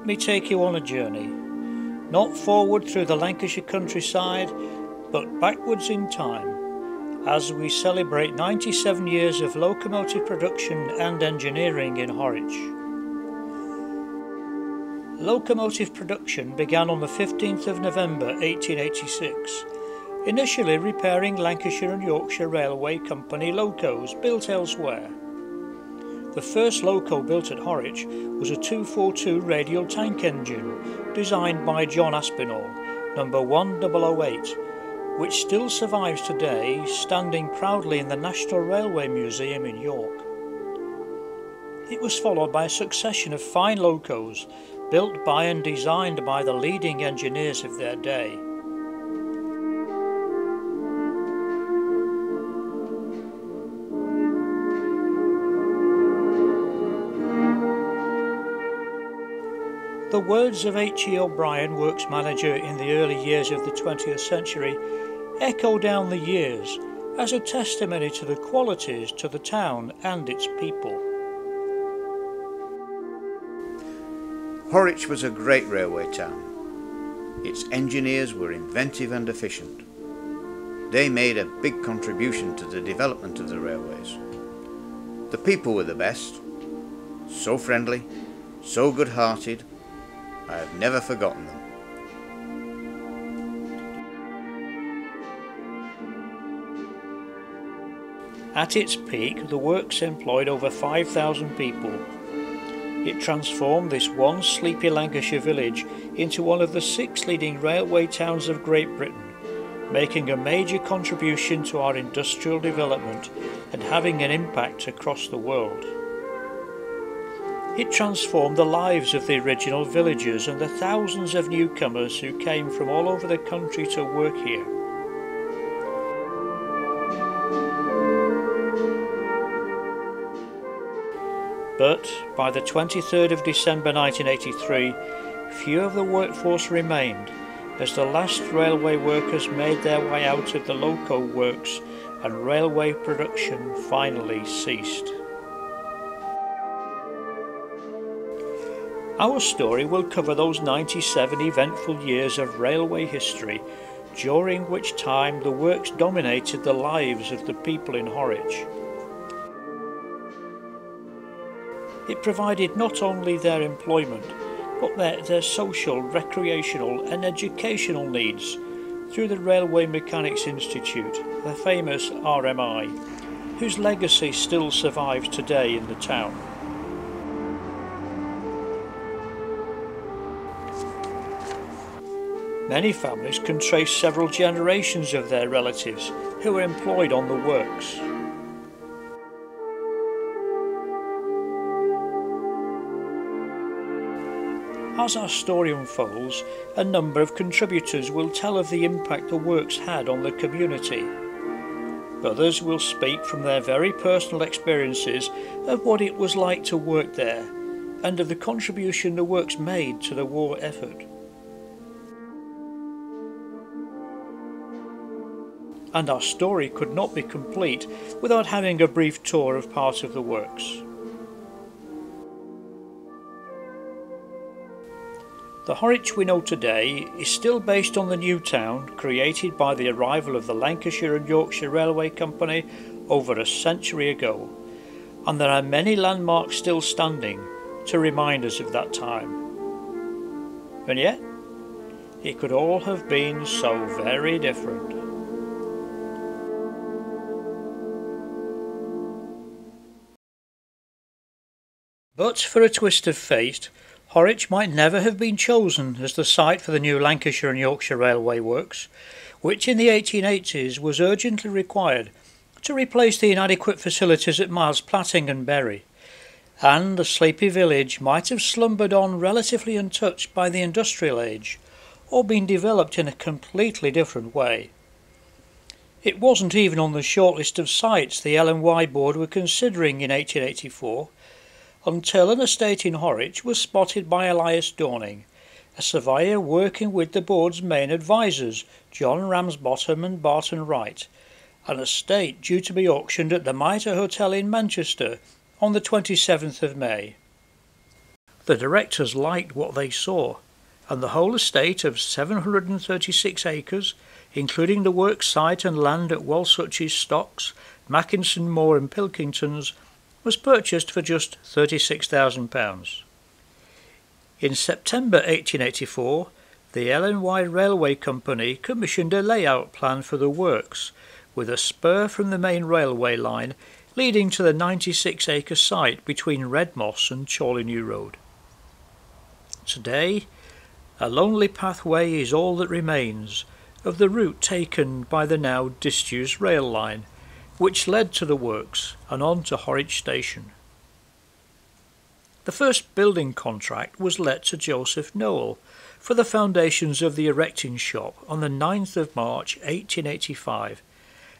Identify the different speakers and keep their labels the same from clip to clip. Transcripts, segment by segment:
Speaker 1: let me take you on a journey, not forward through the Lancashire countryside, but backwards in time, as we celebrate 97 years of locomotive production and engineering in Horwich. Locomotive production began on the 15th of November 1886, initially repairing Lancashire and Yorkshire Railway Company locos built elsewhere. The first loco built at Horwich was a 242 radial tank engine designed by John Aspinall, number 1008, which still survives today, standing proudly in the National Railway Museum in York. It was followed by a succession of fine locos built by and designed by the leading engineers of their day. The words of H.E. O'Brien, works manager in the early years of the 20th century, echo down the years as a testimony to the qualities to the town and its people.
Speaker 2: Horwich was a great railway town. Its engineers were inventive and efficient. They made a big contribution to the development of the railways. The people were the best, so friendly, so good-hearted. I have never forgotten them.
Speaker 1: At its peak, the works employed over 5,000 people. It transformed this once sleepy Lancashire village into one of the 6 leading railway towns of Great Britain, making a major contribution to our industrial development and having an impact across the world. It transformed the lives of the original villagers and the thousands of newcomers who came from all over the country to work here. But by the 23rd of December 1983, few of the workforce remained as the last railway workers made their way out of the loco works and railway production finally ceased. Our story will cover those 97 eventful years of railway history, during which time the works dominated the lives of the people in Horwich. It provided not only their employment, but their social, recreational and educational needs through the Railway Mechanics Institute, the famous RMI, whose legacy still survives today in the town. Many families can trace several generations of their relatives who were employed on the works. As our story unfolds, a number of contributors will tell of the impact the works had on the community. Others will speak from their very personal experiences of what it was like to work there and of the contribution the works made to the war effort. And our story could not be complete without having a brief tour of part of the works. The Horwich we know today is still based on the new town created by the arrival of the Lancashire and Yorkshire Railway Company over a century ago, and there are many landmarks still standing to remind us of that time. And yet, it could all have been so very different. But for a twist of fate, Horwich might never have been chosen as the site for the new Lancashire and Yorkshire Railway Works, which in the 1880s was urgently required to replace the inadequate facilities at Miles Platting and Bury, and the sleepy village might have slumbered on relatively untouched by the industrial age, or been developed in a completely different way. It wasn't even on the shortlist of sites the L&Y board were considering in 1884, until an estate in Horwich was spotted by Elias Dorning, a surveyor working with the board's main advisors, John Ramsbottom and Barton Wright, an estate due to be auctioned at the Mitre Hotel in Manchester on the 27th of May. The directors liked what they saw, and the whole estate of 736 acres, including the works site and land at Walsuch's Stocks, Mackinson Moor and Pilkington's, was purchased for just £36,000. In September 1884, the L&Y Railway Company commissioned a layout plan for the works, with a spur from the main railway line leading to the 96-acre site between Redmoss and Chorley New Road. Today, a lonely pathway is all that remains of the route taken by the now disused rail line, which led to the works and on to Horwich Station. The first building contract was let to Joseph Noel for the foundations of the erecting shop on the 9th of March 1885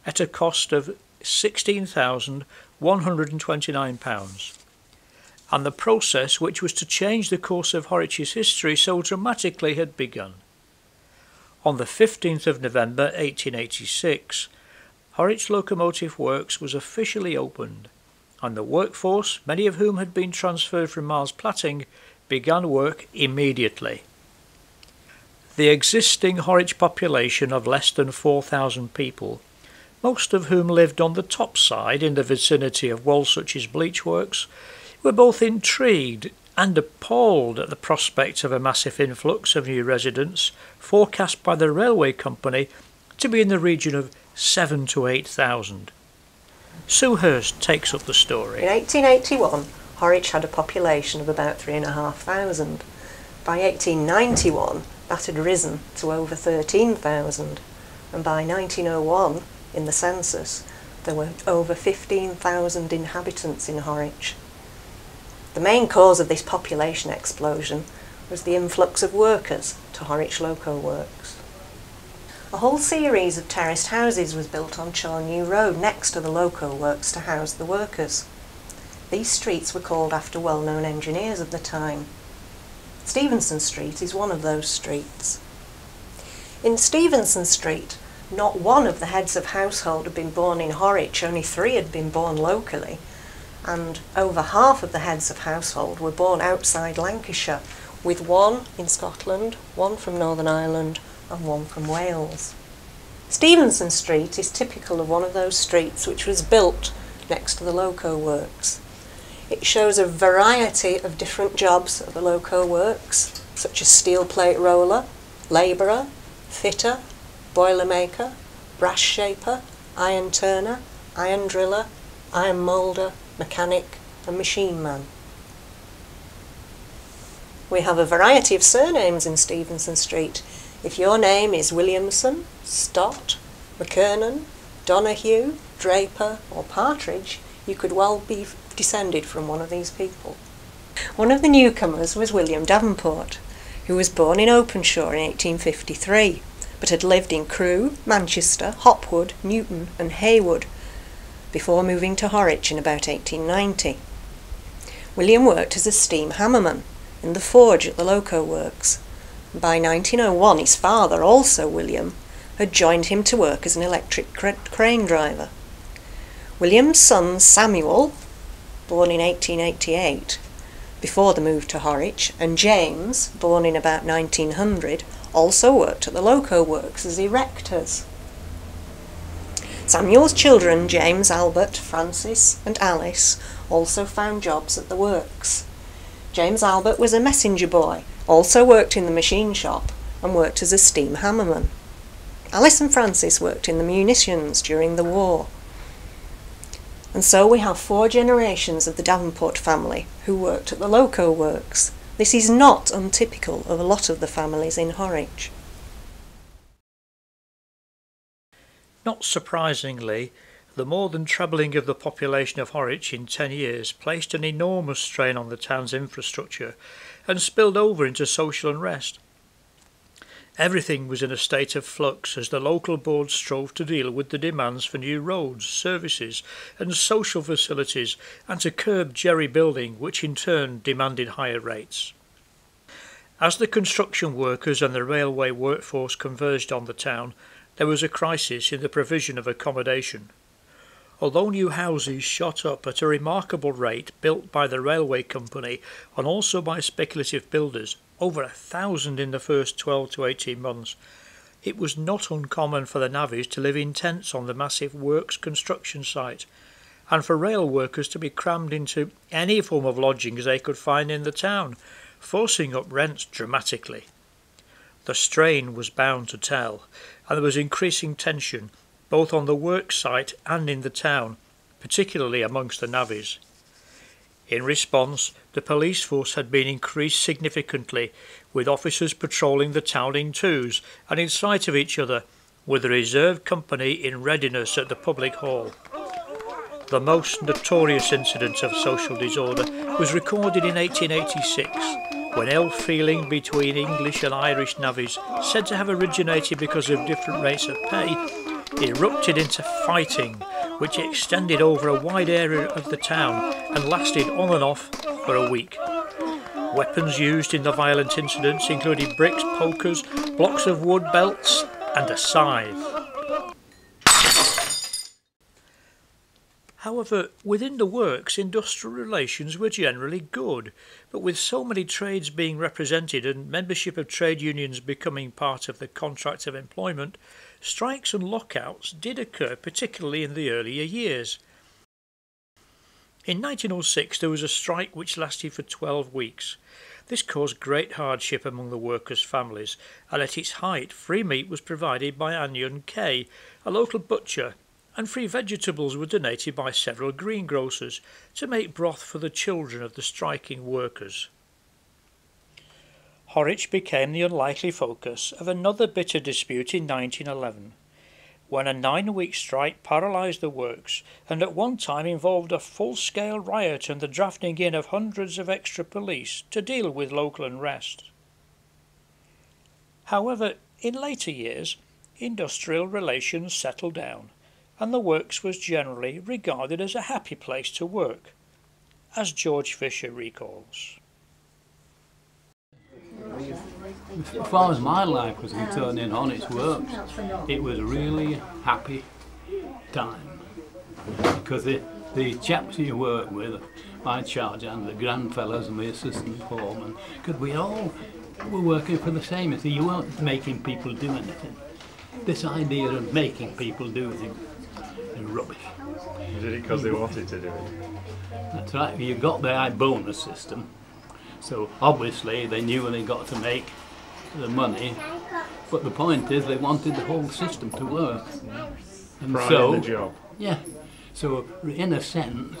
Speaker 1: at a cost of £16,129, and the process which was to change the course of Horwich's history so dramatically had begun. On the 15th of November 1886, Horwich Locomotive Works was officially opened, and the workforce, many of whom had been transferred from Miles Platting, began work immediately. The existing Horwich population of less than 4,000 people, most of whom lived on the top side in the vicinity of Walsuch's bleach works, were both intrigued and appalled at the prospect of a massive influx of new residents, forecast by the railway company to be in the region of 7,000 to 8,000. Sue Hurst takes up the story.
Speaker 3: In 1881, Horwich had a population of about 3,500. By 1891, that had risen to over 13,000, and by 1901, in the census, there were over 15,000 inhabitants in Horwich. The main cause of this population explosion was the influx of workers to Horwich Loco Works. A whole series of terraced houses was built on Chorley New Road next to the Loco Works to house the workers. These streets were called after well-known engineers of the time. Stevenson Street is one of those streets. In Stevenson Street, not one of the heads of household had been born in Horwich, only 3 had been born locally, and over half of the heads of household were born outside Lancashire, with 1 in Scotland, 1 from Northern Ireland, and 1 from Wales. Stevenson Street is typical of one of those streets which was built next to the Loco Works. It shows a variety of different jobs at the Loco Works, such as steel plate roller, labourer, fitter, boiler maker, brass shaper, iron turner, iron driller, iron moulder, mechanic and machine man. We have a variety of surnames in Stevenson Street. If your name is Williamson, Stott, McKernan, Donahue, Draper or Partridge, you could well be descended from one of these people. One of the newcomers was William Davenport, who was born in Openshaw in 1853, but had lived in Crewe, Manchester, Hopwood, Newton and Heywood before moving to Horwich in about 1890. William worked as a steam hammerman in the forge at the Loco Works. By 1901 his father, also William, had joined him to work as an electric crane driver. William's son Samuel, born in 1888, before the move to Horwich, and James, born in about 1900, also worked at the Loco Works as erectors. Samuel's children, James, Albert, Francis and Alice, also found jobs at the works. James Albert was a messenger boy, also worked in the machine shop and worked as a steam hammerman. Alice and Francis worked in the munitions during the war. And so we have 4 generations of the Davenport family who worked at the Loco Works. This is not untypical of a lot of the families in Horwich.
Speaker 1: Not surprisingly, the more than trebling of the population of Horwich in 10 years placed an enormous strain on the town's infrastructure and spilled over into social unrest. Everything was in a state of flux as the local board strove to deal with the demands for new roads, services and social facilities, and to curb jerry building, which in turn demanded higher rates. As the construction workers and the railway workforce converged on the town, there was a crisis in the provision of accommodation. although new houses shot up at a remarkable rate built by the railway company and also by speculative builders, over 1,000 in the first 12 to 18 months, it was not uncommon for the navvies to live in tents on the massive works construction site, and for rail workers to be crammed into any form of lodgings they could find in the town, forcing up rents dramatically. The strain was bound to tell, and there was increasing tension both on the work site and in the town, particularly amongst the navvies. In response, the police force had been increased significantly, with officers patrolling the town in twos and in sight of each other, with the reserve company in readiness at the public hall. The most notorious incident of social disorder was recorded in 1886, when ill feeling between English and Irish navvies, said to have originated because of different rates of pay, erupted into fighting, which extended over a wide area of the town and lasted on and off for a week. Weapons used in the violent incidents included bricks, pokers, blocks of wood, belts and a scythe. However, within the works, industrial relations were generally good, but with so many trades being represented and membership of trade unions becoming part of the contract of employment, strikes and lockouts did occur, particularly in the earlier years. In 1906 there was a strike which lasted for 12 weeks. This caused great hardship among the workers' families, and at its height free meat was provided by Anion Kay, a local butcher, and free vegetables were donated by several greengrocers to make broth for the children of the striking workers. Horwich became the unlikely focus of another bitter dispute in 1911, when a 9-week strike paralysed the works and at one time involved a full-scale riot and the drafting in of hundreds of extra police to deal with local unrest. However, in later years, industrial relations settled down, and the works was generally regarded as a happy place to work, as George Fisher recalls.
Speaker 4: As far as my life was concerned in Horwich Works, it was a really happy time, because the chaps you work with, my charge and the grand fellows and the assistant foreman, because we all were working for the same. You see, you weren't making people do anything. This idea of making people do things is rubbish.
Speaker 5: You did it because they wanted to do it.
Speaker 4: That's right. You got the high bonus system, so obviously they knew they got to make the money, but the point is they wanted the whole system to work. And
Speaker 5: Pride
Speaker 4: so,
Speaker 5: in the job.
Speaker 4: yeah, so in a sense,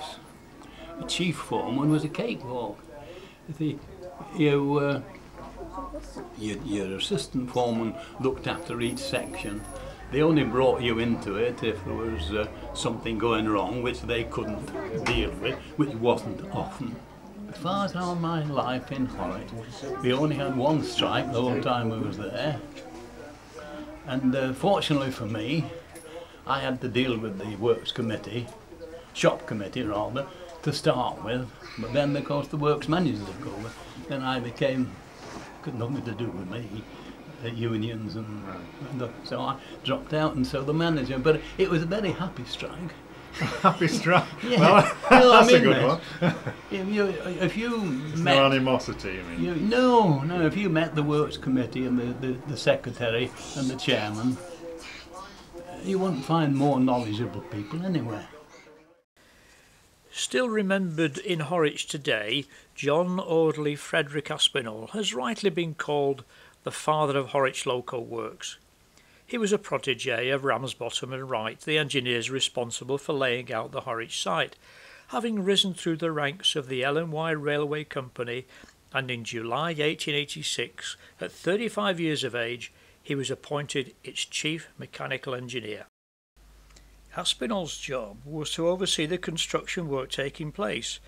Speaker 4: the chief foreman was a cakewalk. Your assistant foreman looked after each section. They only brought you into it if there was something going wrong which they couldn't deal with, which wasn't often. As far as all my life in Horwich, we only had one strike the whole time we was there. And fortunately for me, I had to deal with the works committee, shop committee rather, to start with. But then, of course, the works managers took over. Then I became, got nothing to do with me, unions and so I dropped out, and so the manager. But it was a very happy strike.
Speaker 5: Happy strike.
Speaker 4: Yeah.
Speaker 5: Well, that's
Speaker 4: I
Speaker 5: a
Speaker 4: mean,
Speaker 5: good one.
Speaker 4: If you met,
Speaker 5: No animosity, you mean?
Speaker 4: no, if you met the works committee and the secretary and the chairman, you wouldn't find more knowledgeable people anywhere.
Speaker 1: Still remembered in Horwich today, John Audley Frederick Aspinall has rightly been called the father of Horwich Loco Works. He was a protégé of Ramsbottom and Wright, the engineers responsible for laying out the Horwich site, having risen through the ranks of the L&Y Railway Company, and in July 1886, at 35 years of age, he was appointed its chief mechanical engineer. Aspinall's job was to oversee the construction work taking place,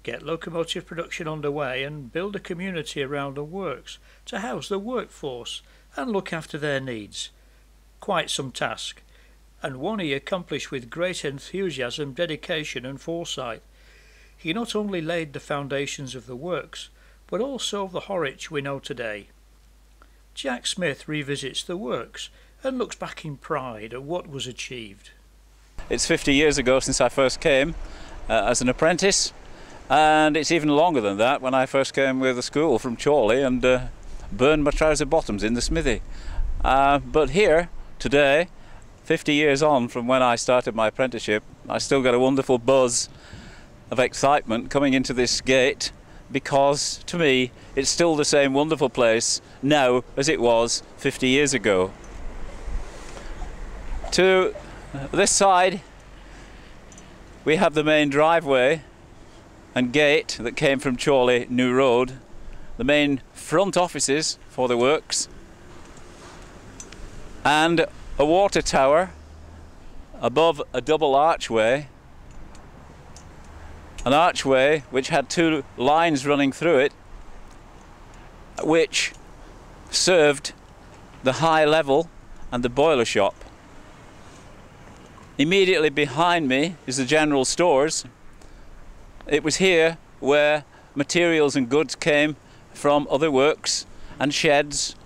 Speaker 1: get locomotive production underway and build a community around the works to house the workforce and look after their needs. Quite some task, and one he accomplished with great enthusiasm, dedication and foresight. He not only laid the foundations of the works, but also of the Horwich we know today. Jack Smith revisits the works and looks back in pride at what was achieved.
Speaker 6: It's 50 years ago since I first came as an apprentice, and it's even longer than that when I first came with a school from Chorley and burned my trouser bottoms in the smithy. But here, today, 50 years on from when I started my apprenticeship, I still got a wonderful buzz of excitement coming into this gate, because to me it's still the same wonderful place now as it was 50 years ago. To this side we have the main driveway and gate that came from Chorley New Road, the main front offices for the works, and a water tower above a double archway, an archway which had two lines running through it, which served the high level and the boiler shop. Immediately behind me is the general stores. It was here where materials and goods came from other works and sheds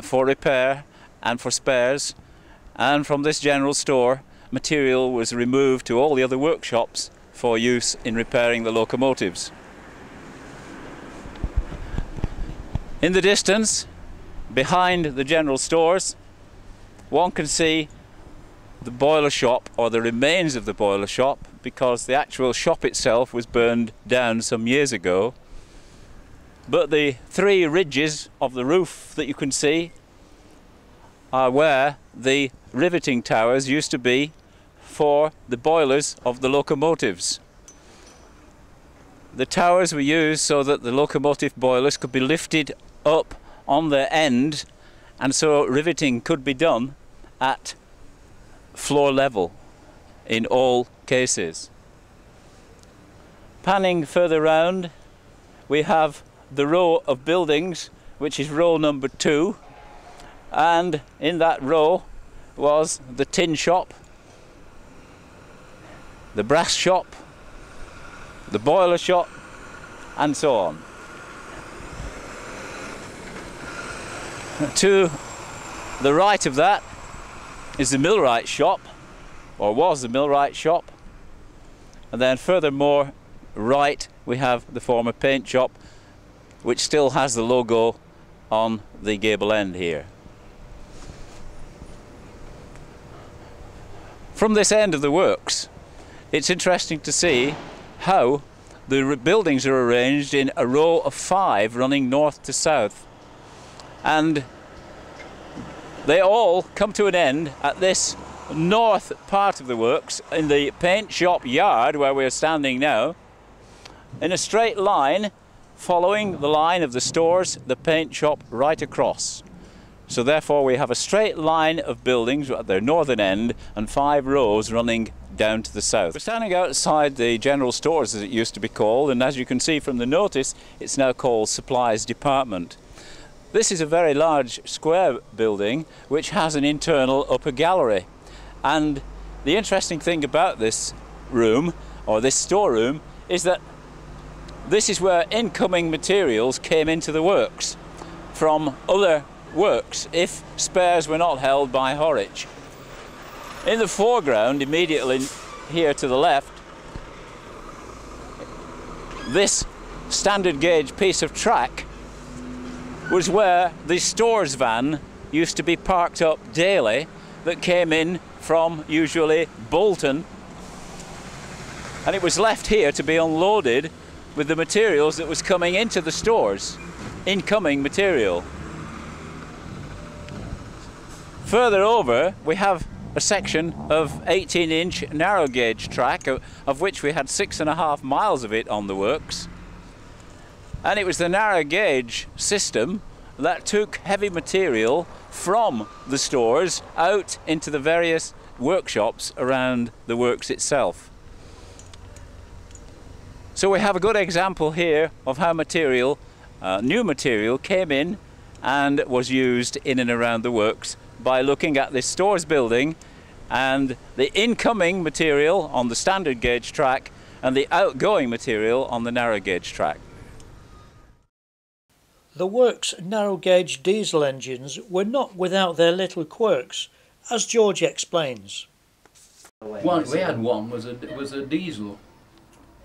Speaker 6: for repair and for spares, and from this general store material was removed to all the other workshops for use in repairing the locomotives. In the distance, behind the general stores, one can see the boiler shop, or the remains of the boiler shop, because the actual shop itself was burned down some years ago. But the three ridges of the roof that you can see are where the riveting towers used to be for the boilers of the locomotives. The towers were used so that the locomotive boilers could be lifted up on their end, and so riveting could be done at floor level in all cases. Panning further round, we have the row of buildings, which is row number 2, and in that row was the tin shop, the brass shop, the boiler shop, and so on. To the right of that is the millwright shop, or was the millwright shop, and then furthermore right we have the former paint shop, which still has the logo on the gable end here. From this end of the works, it's interesting to see how the buildings are arranged in a row of 5 running north to south, and they all come to an end at this north part of the works, in the paint shop yard where we're standing now, in a straight line following the line of the stores, the paint shop right across. So therefore we have a straight line of buildings at their northern end and 5 rows running down to the south. We're standing outside the general stores, as it used to be called, and as you can see from the notice, it's now called Supplies Department. This is a very large square building which has an internal upper gallery, and the interesting thing about this room, or this storeroom, is that this is where incoming materials came into the works from other works if spares were not held by Horwich. In the foreground, immediately here to the left, this standard gauge piece of track was where the stores van used to be parked up daily, that came in from usually Bolton, and it was left here to be unloaded with the materials that was coming into the stores, incoming material. Further over we have a section of 18-inch narrow gauge track, of which we had 6.5 miles of it on the works, and it was the narrow gauge system that took heavy material from the stores out into the various workshops around the works itself. So we have a good example here of how material, new material, came in and was used in and around the works by looking at this stores building and the incoming material on the standard gauge track and the outgoing material on the narrow gauge track.
Speaker 1: The works' narrow gauge diesel engines were not without their little quirks, as George explains.
Speaker 4: One we had one was a diesel.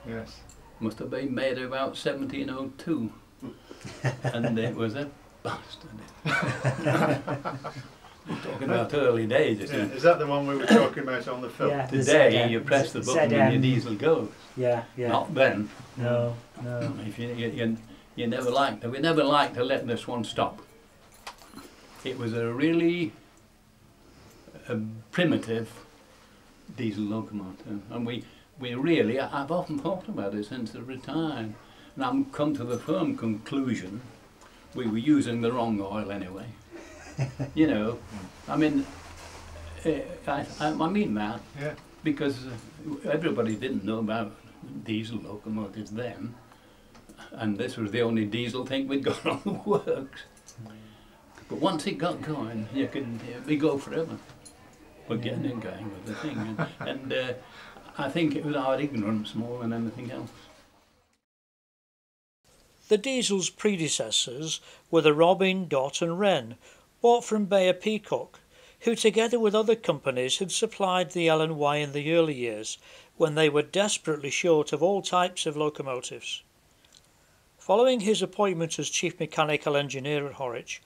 Speaker 5: Yes.
Speaker 4: Must have been made about 1702, and it was a bastard. We're talking about early days.
Speaker 5: Yeah. Is that the one we were talking about on the film?
Speaker 7: Yeah, the
Speaker 4: Today
Speaker 7: ZM,
Speaker 4: you press the button and your diesel goes.
Speaker 7: Yeah, yeah.
Speaker 4: Not then.
Speaker 7: No, no.
Speaker 4: If you never liked we never liked to let this one stop. It was a really primitive diesel locomotive, and we really, I've often thought about it since I retired, and I've come to the firm conclusion we were using the wrong oil anyway. You know, I mean, I mean that,
Speaker 5: Yeah.
Speaker 4: because everybody didn't know about diesel locomotives then, and this was the only diesel thing we'd got on the works. But once it got going, we go forever. We're getting it going with the thing, and I think it was our ignorance more than anything else.
Speaker 1: The diesel's predecessors were the Robin, Dot and Wren, bought from Bayer Peacock, who together with other companies had supplied the L&Y in the early years, when they were desperately short of all types of locomotives. Following his appointment as Chief Mechanical Engineer at Horwich,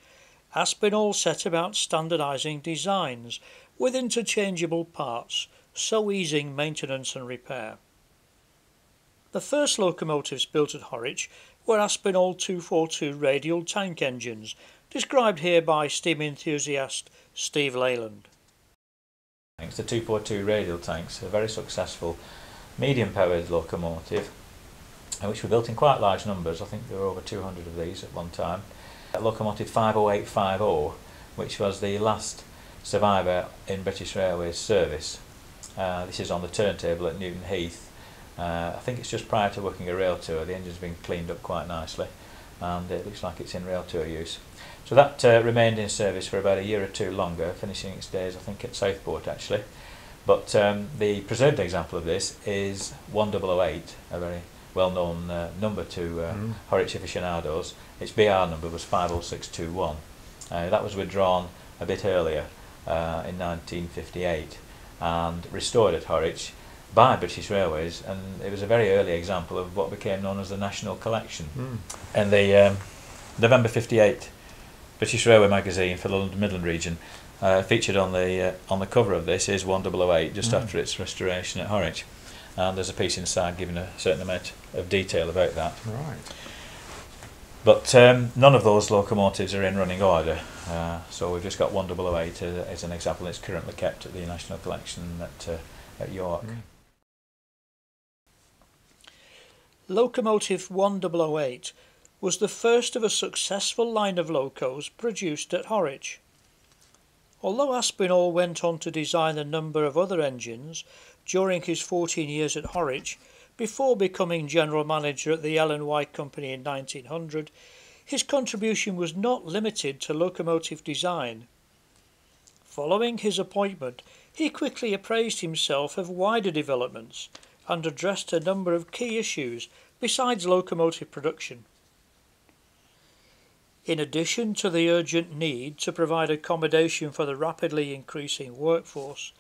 Speaker 1: Aspinall set about standardising designs with interchangeable parts, so easing maintenance and repair. The first locomotives built at Horwich were Aspinall 242 radial tank engines, described here by steam enthusiast Steve Leyland.
Speaker 8: It's the 242 radial tanks, a very successful medium-powered locomotive, which were built in quite large numbers. I think there were over 200 of these at one time. Locomotive 50850, which was the last survivor in British Railways service. This is on the turntable at Newton Heath. I think it's just prior to working a rail tour. The engine's been cleaned up quite nicely, and it looks like it's in rail tour use. So that remained in service for about a year or two longer, finishing its days I think at Southport actually. But the preserved example of this is 1008, a very well-known number to Horwich aficionados. Its BR number was 50621. That was withdrawn a bit earlier in 1958 and restored at Horwich by British Railways, and it was a very early example of what became known as the National Collection. And the November 58 British Railway magazine for the London Midland region featured on the cover of this is 1008 just after its restoration at Horwich, and there's a piece inside giving a certain amount of detail about that.
Speaker 5: Right.
Speaker 8: But none of those locomotives are in running order, so we've just got 1008 as an example. It's currently kept at the National Collection at York.
Speaker 1: Locomotive 1008 was the first of a successful line of locos produced at Horwich. Although Aspinall went on to design a number of other engines during his 14 years at Horwich, before becoming general manager at the L&Y Company in 1900, his contribution was not limited to locomotive design. Following his appointment, he quickly appraised himself of wider developments and addressed a number of key issues besides locomotive production. In addition to the urgent need to provide accommodation for the rapidly increasing workforce,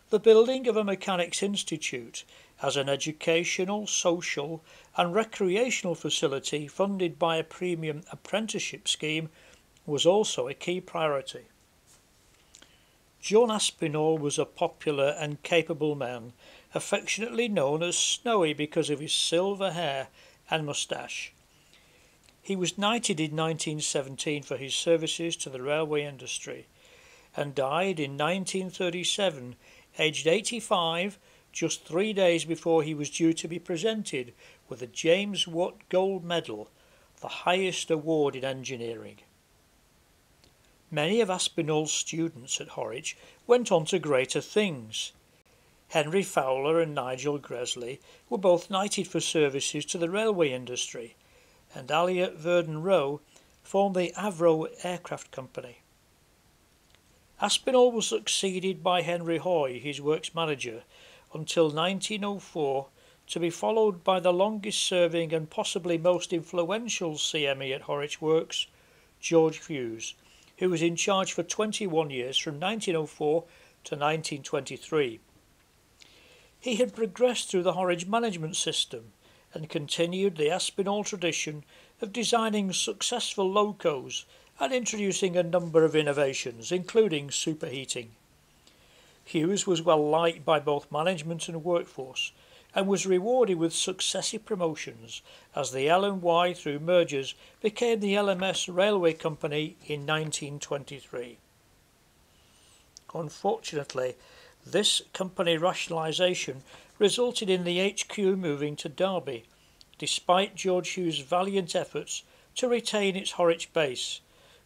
Speaker 1: the building of a mechanics institute as an educational, social and recreational facility funded by a premium apprenticeship scheme was also a key priority. John Aspinall was a popular and capable man, affectionately known as Snowy because of his silver hair and moustache. He was knighted in 1917 for his services to the railway industry and died in 1937, aged 85, just 3 days before he was due to be presented with the James Watt Gold Medal, the highest award in engineering. Many of Aspinall's students at Horwich went on to greater things. Henry Fowler and Nigel Gresley were both knighted for services to the railway industry, and Elliot Verdon Rowe formed the Avro Aircraft Company. Aspinall was succeeded by Henry Hoy, his works manager, until 1904, to be followed by the longest serving and possibly most influential CME at Horwich Works, George Hughes, who was in charge for 21 years from 1904 to 1923. He had progressed through the Horwich management system and continued the Aspinall tradition of designing successful locos and introducing a number of innovations, including superheating. Hughes was well liked by both management and workforce and was rewarded with successive promotions as the L&Y through mergers became the LMS Railway Company in 1923. Unfortunately, this company rationalisation resulted in the HQ moving to Derby, despite George Hughes' valiant efforts to retain its Horwich base,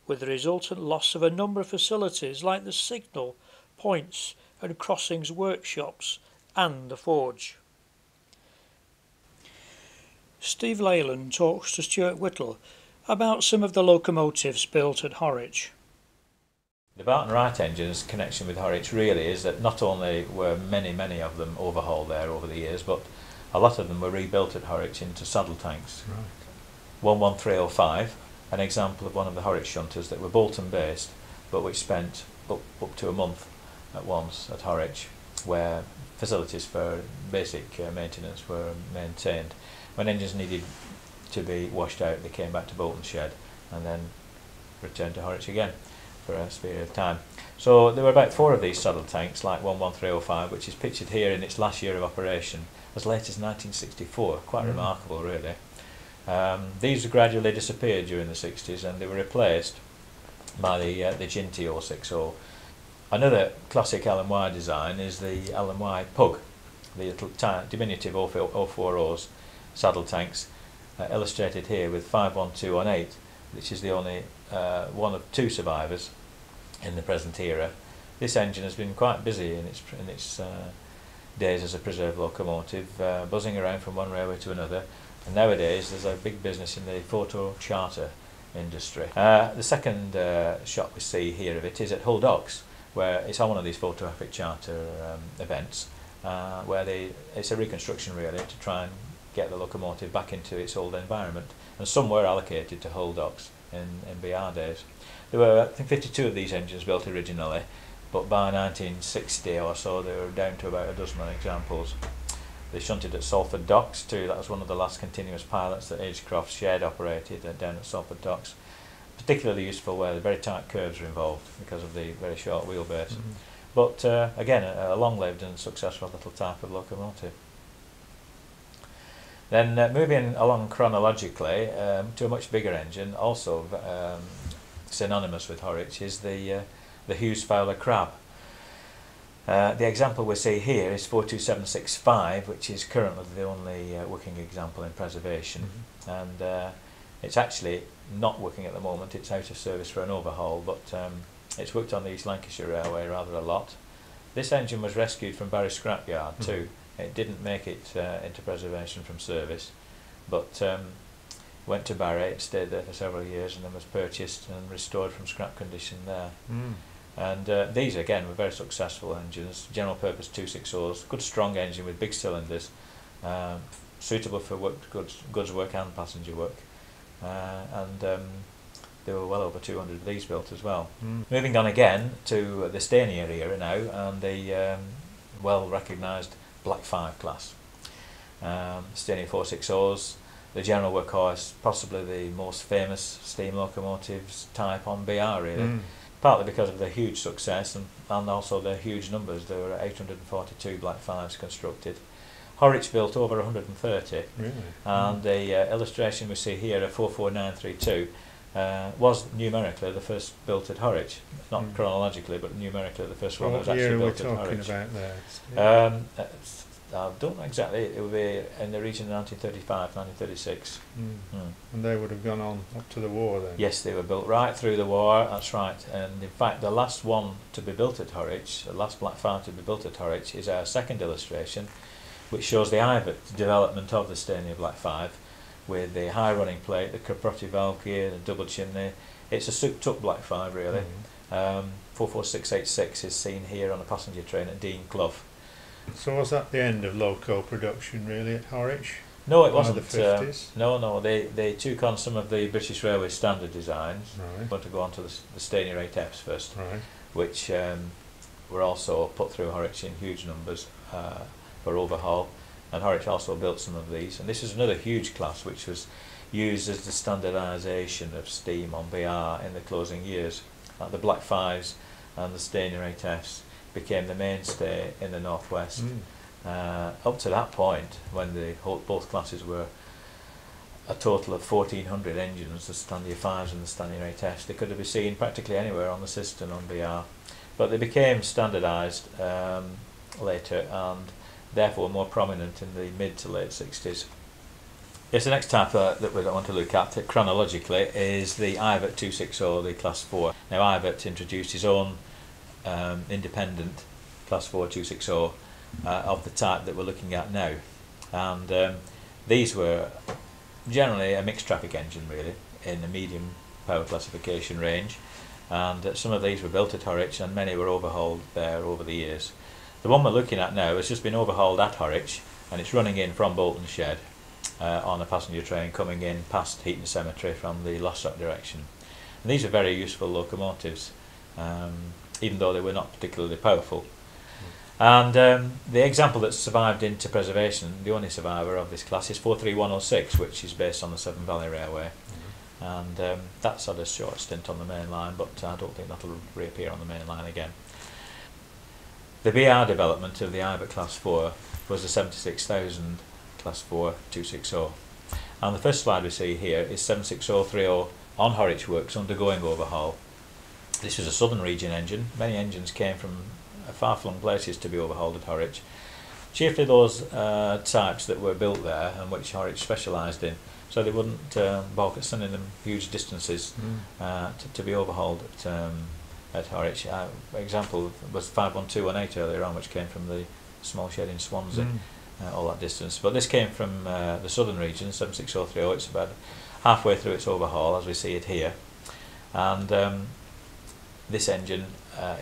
Speaker 1: with the resultant loss of a number of facilities like the signal, points and crossings workshops and the forge. Steve Leyland talks to Stuart Whittle about some of the locomotives built at Horwich.
Speaker 8: The Barton Wright engine's connection with Horwich really is that not only were many of them overhauled there over the years, but a lot of them were rebuilt at Horwich into saddle tanks.
Speaker 5: Right.
Speaker 8: 11305, an example of one of the Horwich shunters that were Bolton based, but which spent up to a month at once at Horwich, where facilities for basic maintenance were maintained. When engines needed to be washed out, they came back to Bolton Shed and then returned to Horwich again for a period of time. So there were about 4 of these saddle tanks, like 11305, which is pictured here in its last year of operation, as late as 1964. Quite remarkable, really. These gradually disappeared during the 60s, and they were replaced by the Ginty 060. Another classic L&Y design is the L&Y Pug, the little diminutive 040s saddle tanks, illustrated here with 51218, which is the only one of 2 survivors in the present era. This engine has been quite busy in its days as a preserved locomotive, buzzing around from one railway to another, and nowadays there's a big business in the photo charter industry. The second shot we see here of it is at Hull Docks, where it's on one of these photographic charter events, where it's a reconstruction really to try and get the locomotive back into its old environment, and some were allocated to Hull Docks in BR days. There were, I think, 52 of these engines built originally, but by 1960 or so they were down to about a dozen examples. They shunted at Salford Docks too. That was one of the last continuous pilots that Agecroft Shed operated down at Salford Docks. Particularly useful where the very tight curves are involved because of the very short wheelbase. But again, a long-lived and successful little type of locomotive. Then moving along chronologically to a much bigger engine, also synonymous with Horwich, is the Hughes Fowler Crab. The example we see here is 42765, which is currently the only working example in preservation, and it's actually not working at the moment. It's out of service for an overhaul, but it's worked on the East Lancashire Railway rather a lot. This engine was rescued from Barry Scrapyard too. It didn't make it into preservation from service, but went to Barry. It stayed there for several years and then was purchased and restored from scrap condition there. And these again were very successful engines, general purpose 260s, good strong engine with big cylinders, suitable for goods work and passenger work, and there were well over 200 of these built as well. Moving on again to the Stanier era now, and the well recognised Black 5 class. Stanier 460s, the general workhorse, possibly the most famous steam locomotives type on BR really. Partly because of their huge success and also their huge numbers. There were 842 Black 5s constructed. Horwich built over 130, and the illustration we see here of 44932 was numerically the first built at Horwich. Not chronologically, but numerically the first one that was actually built at Horwich.
Speaker 5: What year are we talking about there?
Speaker 8: I don't know exactly, it would be in the region of 1935, 1936.
Speaker 5: And they would have gone on up to the war then?
Speaker 8: Yes, they were built right through the war, that's right. And in fact, the last one to be built at Horwich, the last Black 5 to be built at Horwich, is our second illustration, which shows the Ivett development of the Stanier Black 5, with the high running plate, the caprotti valve gear, the double chimney. It's a souped-up Black 5 really. 44686 is seen here on a passenger train at Dean Clough.
Speaker 5: So was that the end of loco production really at Horwich?
Speaker 8: No, it wasn't.
Speaker 5: The 50s?
Speaker 8: No, they took on some of the British Railway standard designs.
Speaker 5: Right.
Speaker 8: I want to go on to the Stanier 8Fs first,
Speaker 5: Right.
Speaker 8: which were also put through Horwich in huge numbers. for overhaul, and Horwich also built some of these. And this is another huge class which was used as the standardisation of steam on BR in the closing years. Like the Black 5s and the Stanier 8Fs became the mainstay in the northwest. Up to that point, when both classes were a total of 1,400 engines, the Stanier 5s and the Stanier 8Fs, they could be seen practically anywhere on the system on BR. But they became standardised later, and therefore more prominent in the mid to late 60s. Yes, the next type that we want to look at chronologically is the Ivert 260, the Class 4. Now Ivert introduced his own independent Class 4 260 of the type that we're looking at now, and these were generally a mixed traffic engine really in the medium power classification range, and some of these were built at Horwich and many were overhauled there over the years. The one we're looking at now has just been overhauled at Horwich, and it's running in from Bolton Shed on a passenger train coming in past Heaton Cemetery from the Lostock direction. And these are very useful locomotives, even though they were not particularly powerful. And the example that's survived into preservation, the only survivor of this class, is 43106, which is based on the Severn Valley Railway. And that's had a short stint on the main line, but I don't think that'll reappear on the main line again. The BR development of the Ivert Class 4 was the 76,000 Class 4 260. And the first slide we see here is 76030 on Horwich Works undergoing overhaul. This was a southern region engine. Many engines came from far-flung places to be overhauled at Horwich. Chiefly those types that were built there and which Horwich specialised in, so they wouldn't balk at sending them huge distances to be overhauled at Horwich. Example was 51218 earlier on, which came from the small shed in Swansea, all that distance. But this came from the southern region, 76030. It's about halfway through its overhaul as we see it here, and this engine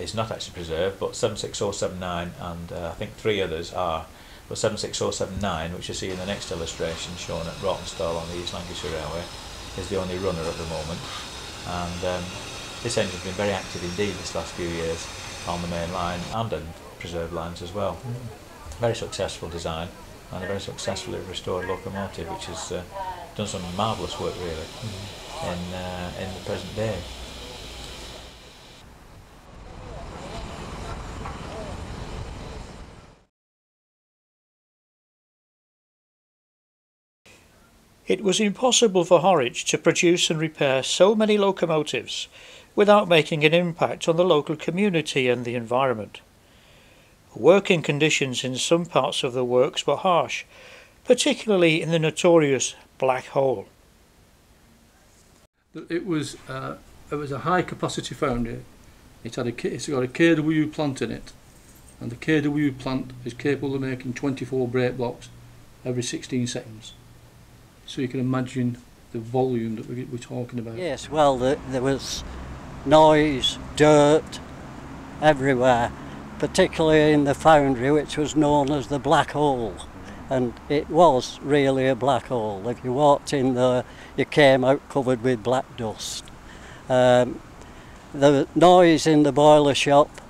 Speaker 8: is not actually preserved, but 76079 and I think 3 others are. But 76079, which you see in the next illustration shown at Rawtenstall on the East Lancashire Railway, is the only runner at the moment. And this engine has been very active indeed this last few years on the main line and on preserved lines as well. Very successful design and a very successfully restored locomotive, which has done some marvellous work really in the present day.
Speaker 1: It was impossible for Horwich to produce and repair so many locomotives without making an impact on the local community and the environment. Working conditions in some parts of the works were harsh, particularly in the notorious Black Hole.
Speaker 9: It was a high capacity foundry. It's got a KW plant in it, and the KW plant is capable of making 24 brake blocks every 16 seconds. So you can imagine the volume that we're talking about.
Speaker 7: Yes, well, there was noise, dirt everywhere, particularly in the foundry, which was known as the Black Hole. And it was really a black hole. If you walked in there, you came out covered with black dust. The noise in the boiler shop,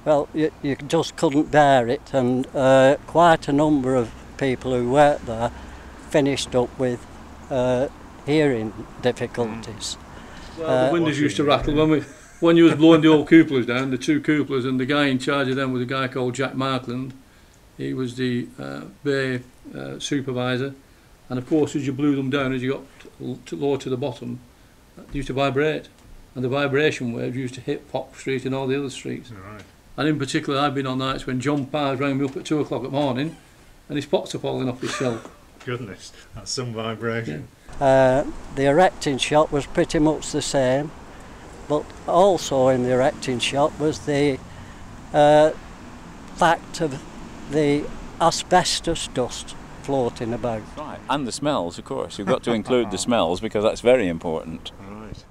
Speaker 7: well, you just couldn't bear it, and quite a number of people who worked there finished up with hearing difficulties.
Speaker 9: Well, the windows used to rattle when you was blowing the old cupolas down, the 2 cupolas, and the guy in charge of them was a guy called Jack Markland. He was the bay supervisor, and of course as you blew them down, as you got lower to the bottom, they used to vibrate, and the vibration waves used to hit Fox Street and all the other streets.
Speaker 5: Right.
Speaker 9: And in particular I've been on nights when John Pars rang me up at 2 o'clock in the morning and his pots are falling off his shelf.
Speaker 5: Goodness, that's some vibration.
Speaker 7: The erecting shop was pretty much the same, but also in the erecting shop was the fact of the asbestos dust floating about.
Speaker 6: Right, and the smells, of course. You've got to include the smells because that's very important.
Speaker 5: Right.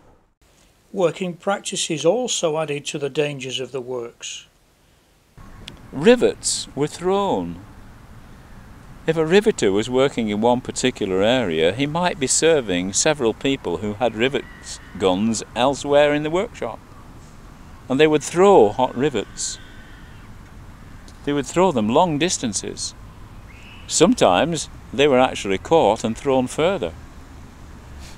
Speaker 1: Working practices also added to the dangers of the works.
Speaker 6: Rivets were thrown. If a riveter was working in one particular area, he might be serving several people who had rivet guns elsewhere in the workshop. And they would throw hot rivets. They would throw them long distances, Sometimes they were actually caught and thrown further.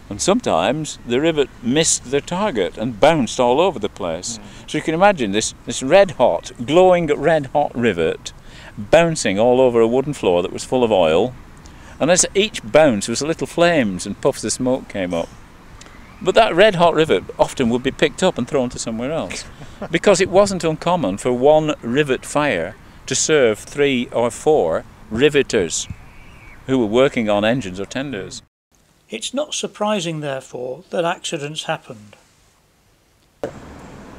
Speaker 6: And sometimes the rivet missed their target and bounced all over the place. So you can imagine this red-hot, glowing red-hot rivet bouncing all over a wooden floor that was full of oil, and as each bounce was little flames and puffs of smoke came up. But that red-hot rivet often would be picked up and thrown to somewhere else, because it wasn't uncommon for one rivet fire to serve 3 or 4 riveters who were working on engines or tenders.
Speaker 1: It's not surprising, therefore, that accidents happened.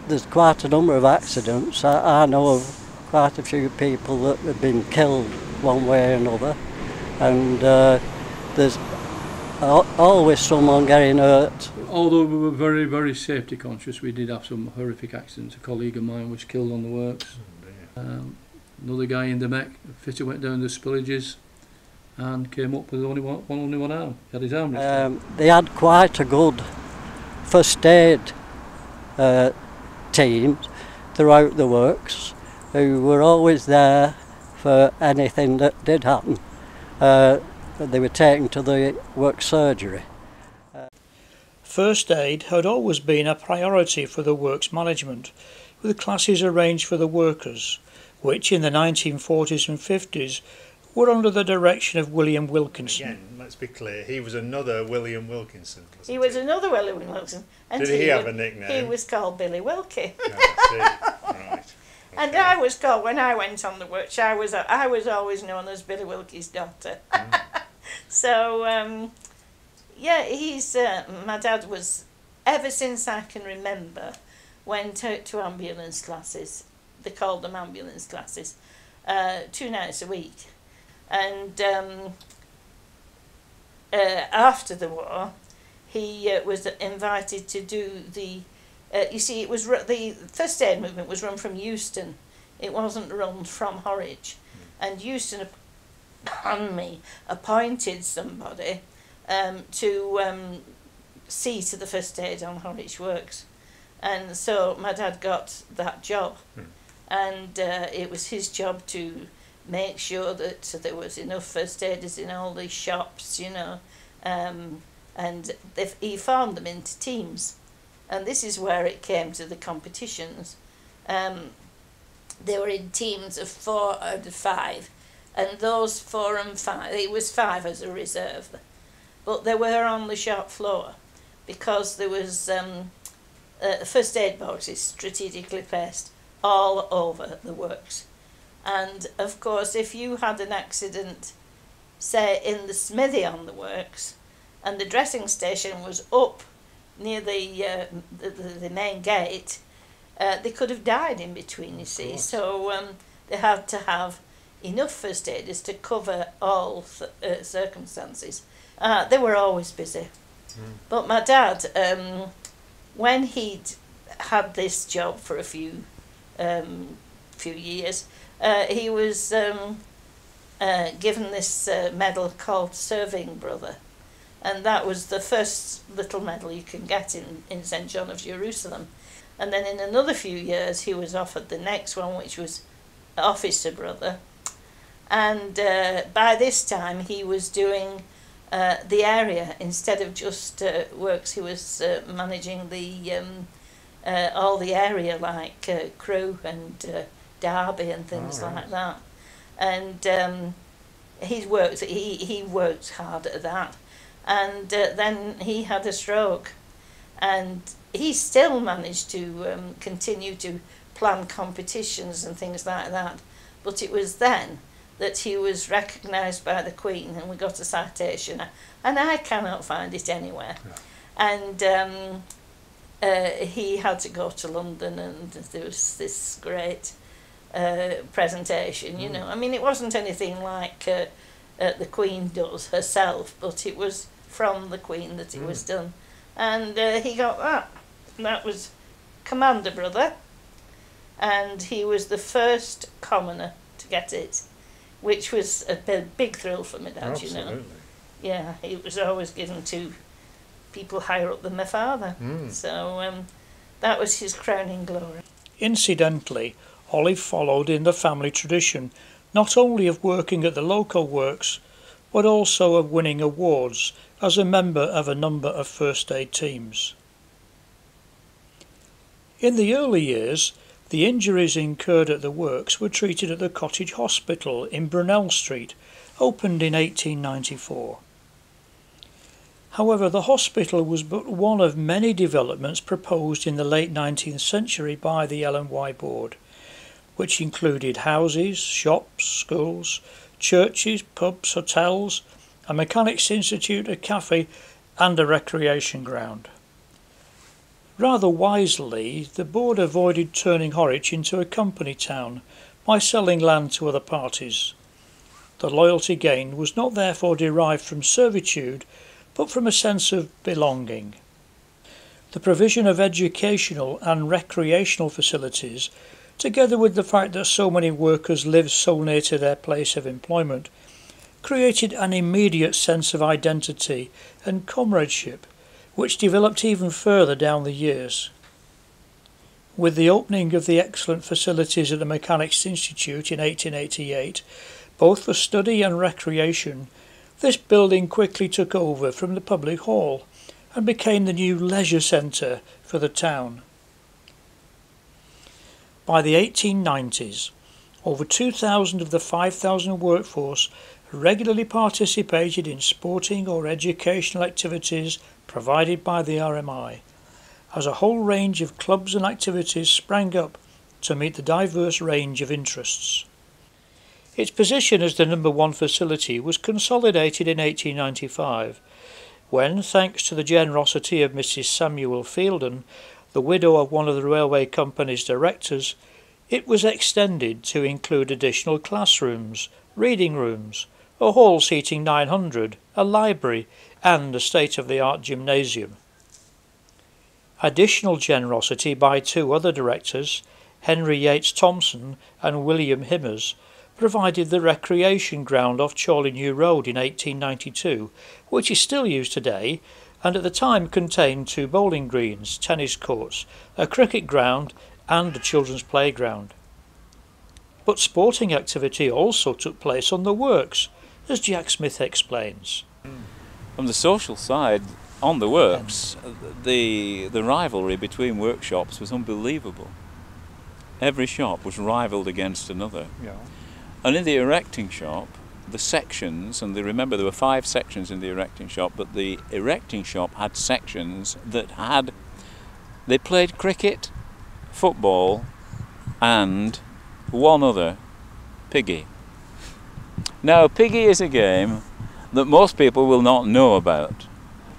Speaker 7: There's quite a number of accidents. I know of quite a few people that have been killed one way or another, and there's always someone getting hurt.
Speaker 9: Although we were very, very safety conscious, we did have some horrific accidents. A colleague of mine was killed on the works. Another guy in the mech, a fitter went down the spillages and came up with only one arm. He had his arm restored.
Speaker 7: They had quite a good first aid team throughout the works, who were always there for anything that did happen. They were taken to the work surgery.
Speaker 1: First aid had always been a priority for the works management, with classes arranged for the workers, which in the 1940s and 50s were under the direction of William Wilkinson.
Speaker 5: Again, let's be clear, he was another William Wilkinson.
Speaker 10: He was another William Wilkinson. And
Speaker 5: Did he have a nickname?
Speaker 10: He was called Billy Wilkie.
Speaker 5: Oh, I see. Right. Okay.
Speaker 10: And I was called, when I went on the works, I was always known as Billy Wilkie's daughter. So, yeah, my dad was, ever since I can remember, went out to ambulance classes. They called them ambulance classes, 2 nights a week. And after the war, he was invited to do the, you see, it was the first aid movement was run from Euston. It wasn't run from Horwich. And Euston, appointed somebody to see to the first aid on Horwich Works. And so my dad got that job. And it was his job to make sure that there was enough first aiders in all these shops, you know, and he formed them into teams. And this is where it came to the competitions. They were in teams of 4 out of 5, and those 4 and 5, it was 5 as a reserve, but they were on the shop floor because there was first aid boxes strategically placed all over the works. And of course, if you had an accident, say in the smithy on the works, and the dressing station was up near the main gate, they could have died in between, you see. So they had to have enough first aiders to cover all circumstances. They were always busy. But my dad, when he'd had this job for a few years, he was given this medal called Serving Brother, and that was the first little medal you can get in St John of Jerusalem. And then in another few years he was offered the next one, which was Officer Brother, and by this time he was doing the area instead of just works. He was managing the all the area, like Crewe and Derby and things like that. And he worked hard at that. And then he had a stroke, and he still managed to continue to plan competitions and things like that. But it was then that he was recognised by the Queen, and we got a citation, and I cannot find it anywhere. Yeah. And he had to go to London, and there was this great presentation, you know. I mean, it wasn't anything like the Queen does herself, but it was from the Queen that it was done. And he got that. That was Commander Brother, and he was the first commoner to get it, which was a big thrill for my dad, you know. Yeah, it was always given to people higher up than my father. So that was his crowning glory.
Speaker 1: Incidentally, Olive followed in the family tradition, not only of working at the Loco Works, but also of winning awards as a member of a number of first aid teams. In the early years, the injuries incurred at the works were treated at the Cottage Hospital in Brunel Street, opened in 1894. However, the hospital was but one of many developments proposed in the late 19th century by the L&Y Board, which included houses, shops, schools, churches, pubs, hotels, a mechanics institute, a cafe and a recreation ground. Rather wisely, the board avoided turning Horwich into a company town by selling land to other parties. The loyalty gained was not therefore derived from servitude, but from a sense of belonging. The provision of educational and recreational facilities, together with the fact that so many workers lived so near to their place of employment, created an immediate sense of identity and comradeship, which developed even further down the years. With the opening of the excellent facilities at the Mechanics Institute in 1888, both for study and recreation, this building quickly took over from the public hall and became the new leisure centre for the town. By the 1890s, over 2,000 of the 5,000 workforce regularly participated in sporting or educational activities provided by the RMI, as a whole range of clubs and activities sprang up to meet the diverse range of interests. Its position as the number one facility was consolidated in 1895, when, thanks to the generosity of Mrs. Samuel Fielden, the widow of one of the railway company's directors, it was extended to include additional classrooms, reading rooms, a hall seating 900, a library and a state-of-the-art gymnasium. Additional generosity by two other directors, Henry Yates Thompson and William Himmers, provided the recreation ground off Chorley New Road in 1892, which is still used today and at the time contained two bowling greens, tennis courts, a cricket ground and a children's playground. But sporting activity also took place on the works, as Jack Smith explains.
Speaker 6: From the social side, on the works, the rivalry between workshops was unbelievable. Every shop was rivalled against another.
Speaker 5: Yeah.
Speaker 6: And in the erecting shop, the sections, and remember there were 5 sections in the erecting shop, but the erecting shop had sections that they played cricket, football and one other, piggy. Now, piggy is a game that most people will not know about,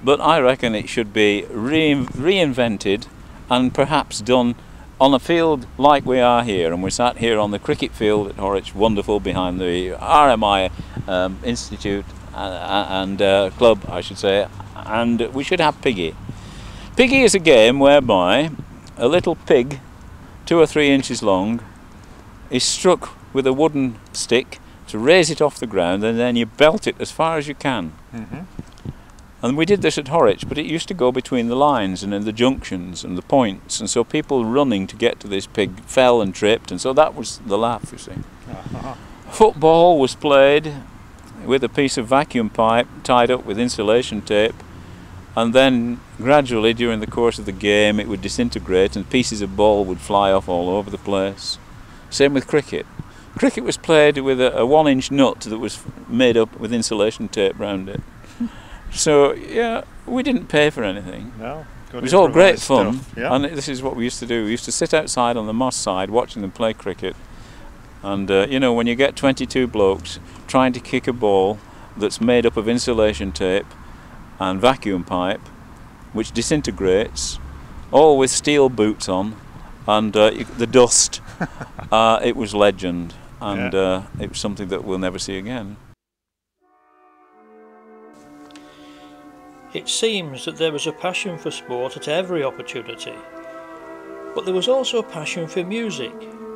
Speaker 6: but I reckon it should be reinvented and perhaps done on a field like we are here, and we're sat here on the cricket field at Horwich, wonderful, behind the RMI Institute and club, I should say, and we should have piggy. Piggy is a game whereby a little pig, 2 or 3 inches long, is struck with a wooden stick to raise it off the ground, and then you belt it as far as you can.
Speaker 5: Mm-hmm.
Speaker 6: And we did this at Horwich, but it used to go between the lines and in the junctions and the points, and so people running to get to this pig fell and tripped, and so that was the laugh, you see.
Speaker 5: Uh-huh.
Speaker 6: Football was played with a piece of vacuum pipe tied up with insulation tape, and then gradually during the course of the game it would disintegrate and pieces of ball would fly off all over the place. Same with cricket. Cricket was played with a 1-inch nut that was made up with insulation tape round it. So, yeah, we didn't pay for anything.
Speaker 5: No,
Speaker 6: it was all great fun,
Speaker 5: stuff. Yeah.
Speaker 6: and this is what we used to do. We used to sit outside on the moss side watching them play cricket, and you know, when you get 22 blokes trying to kick a ball that's made up of insulation tape and vacuum pipe, which disintegrates, all with steel boots on, and the dust, it was legend, and it was something that we'll never see again.
Speaker 1: It seems that there was a passion for sport at every opportunity, but there was also a passion for music,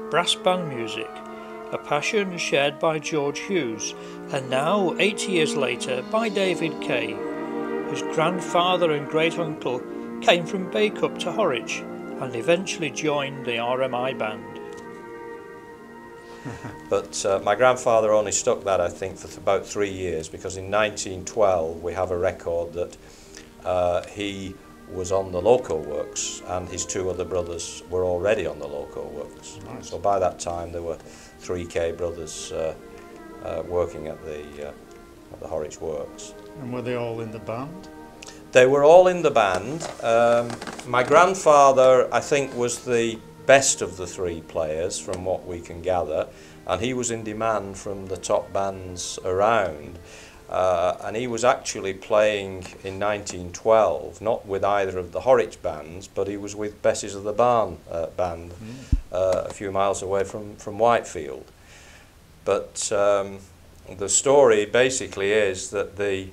Speaker 1: brass band music, a passion shared by George Hughes, and now, 80 years later, by David Kay, whose grandfather and great-uncle came from Bacup to Horwich and eventually joined the RMI band.
Speaker 11: But my grandfather only stuck that, I think, for about 3 years, because in 1912 we have a record that he was on the Loco Works and his 2 other brothers were already on the Loco Works. Nice. So by that time there were 3 K brothers working at the Horwich Works.
Speaker 5: And were they all in the band?
Speaker 11: They were all in the band. My grandfather, I think, was the best of the 3 players from what we can gather, and he was in demand from the top bands around. And he was actually playing in 1912, not with either of the Horwich bands, but he was with Besses of the Barn band, a few miles away from Whitefield. But the story basically is that the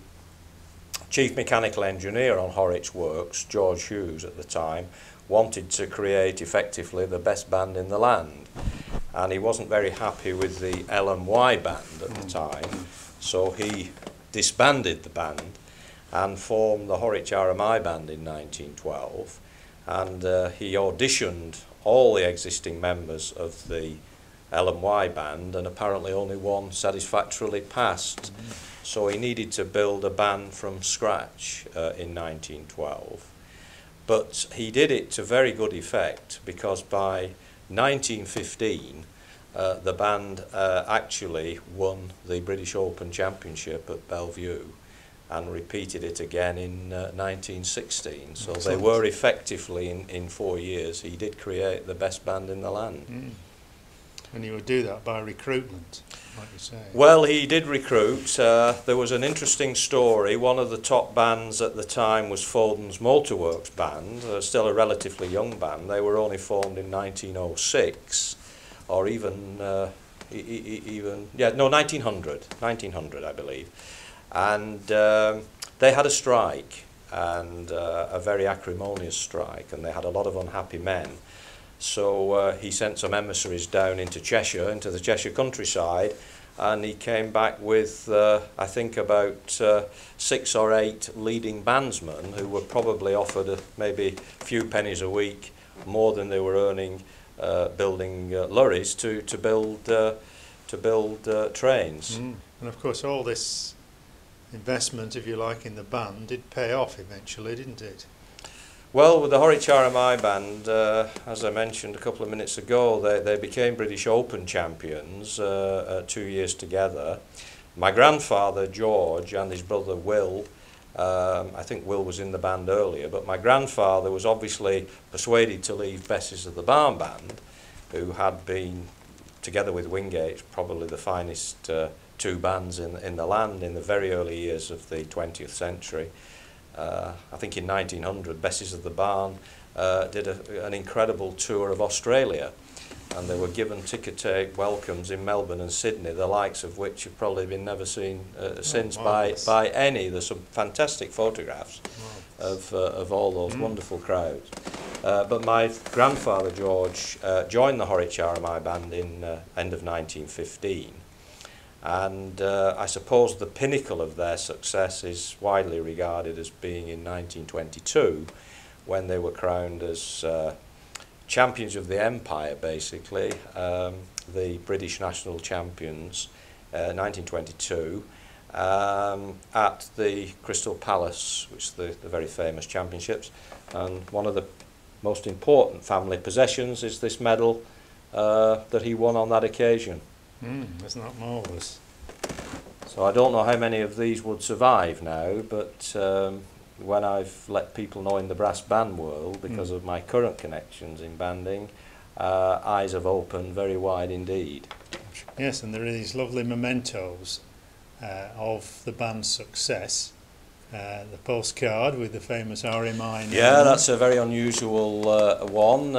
Speaker 11: chief mechanical engineer on Horwich Works, George Hughes at the time, wanted to create effectively the best band in the land, and he wasn't very happy with the L&Y band at the time, so he disbanded the band and formed the Horwich RMI band in 1912, and he auditioned all the existing members of the L&Y band, and apparently only one satisfactorily passed. So he needed to build a band from scratch in 1912. But he did it to very good effect, because by 1915 the band actually won the British Open Championship at Bellevue and repeated it again in 1916. So they were effectively, in 4 years, he did create the best band in the land.
Speaker 5: And he would do that by recruitment, like you say.
Speaker 11: Well, he did recruit. There was an interesting story. One of the top bands at the time was Foden's Motorworks band, still a relatively young band. They were only formed in 1906, or even 1900, I believe. And they had a strike, and a very acrimonious strike, and they had a lot of unhappy men. So he sent some emissaries down into Cheshire, into the Cheshire countryside, and he came back with, I think, about 6 or 8 leading bandsmen who were probably offered maybe a few pennies a week more than they were earning building lorries to build trains.
Speaker 5: And of course all this investment, if you like, in the band did pay off eventually, didn't it?
Speaker 11: Well, with the Horwich RMI band, as I mentioned a couple of minutes ago, they became British Open champions 2 years together. My grandfather, George, and his brother, Will, I think Will was in the band earlier, but my grandfather was obviously persuaded to leave Besses of the Barn band, who had been, together with Wingate's, probably the finest 2 bands in the land in the very early years of the 20th century. I think in 1900, Besses of the Barn did an incredible tour of Australia, and they were given ticker tape welcomes in Melbourne and Sydney, the likes of which have probably been never seen since by any. There's some fantastic photographs of all those wonderful crowds. But my grandfather, George, joined the Horwich RMI band in end of 1915. And I suppose the pinnacle of their success is widely regarded as being in 1922, when they were crowned as champions of the empire, basically, the British national champions, 1922, at the Crystal Palace, which is the very famous championships. And one of the most important family possessions is this medal that he won on that occasion.
Speaker 5: Isn't that marvellous?
Speaker 11: So I don't know how many of these would survive now, but when I've let people know in the brass band world, because of my current connections in banding, eyes have opened very wide indeed.
Speaker 5: Yes, and there are these lovely mementos of the band's success. The postcard with the famous RMI name.
Speaker 11: Yeah, that's a very unusual one.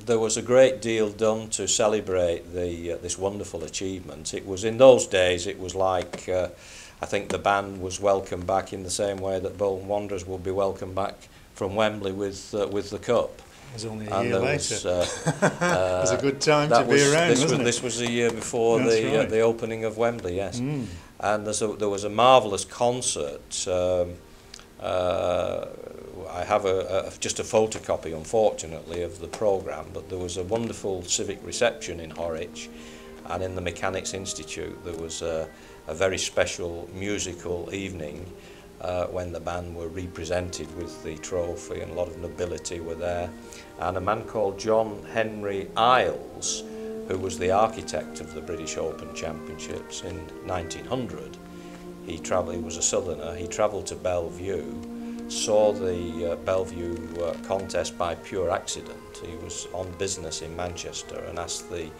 Speaker 11: There was a great deal done to celebrate this wonderful achievement. It was, in those days, it was like, I think the band was welcomed back in the same way that Bolton Wanderers will be welcomed back from Wembley with the cup.
Speaker 5: It was only a year later. It was a good time to be
Speaker 11: was,
Speaker 5: around, wasn't it?
Speaker 11: This was a year before the opening of Wembley, yes. And there was a marvellous concert. I have just a photocopy, unfortunately, of the programme, but there was a wonderful civic reception in Horwich, and in the Mechanics Institute there was a very special musical evening when the band were represented with the trophy, and a lot of nobility were there, and a man called John Henry Isles, who was the architect of the British Open Championships in 1900. He was a southerner. He travelled to Bellevue, saw the Bellevue contest by pure accident. He was on business in Manchester and asked the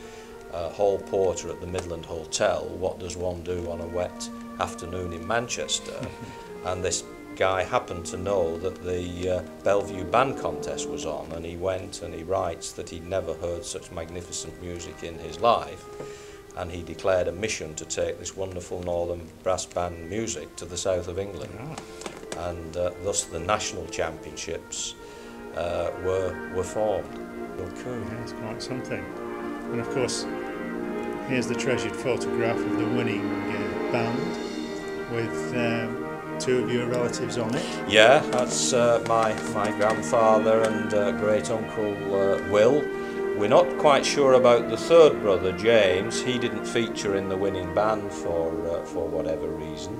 Speaker 11: hall porter at the Midland Hotel, what does one do on a wet afternoon in Manchester? And this guy happened to know that the Bellevue band contest was on, and he went, and he writes that he'd never heard such magnificent music in his life, and he declared a mission to take this wonderful northern brass band music to the south of England. And thus the national championships were formed.
Speaker 5: Cool. Yeah, it's quite something. And of course, here's the treasured photograph of the winning band with two of your relatives on it.
Speaker 11: Yeah, that's my grandfather and great uncle Will. We're not quite sure about the third brother, James. He didn't feature in the winning band for whatever reason.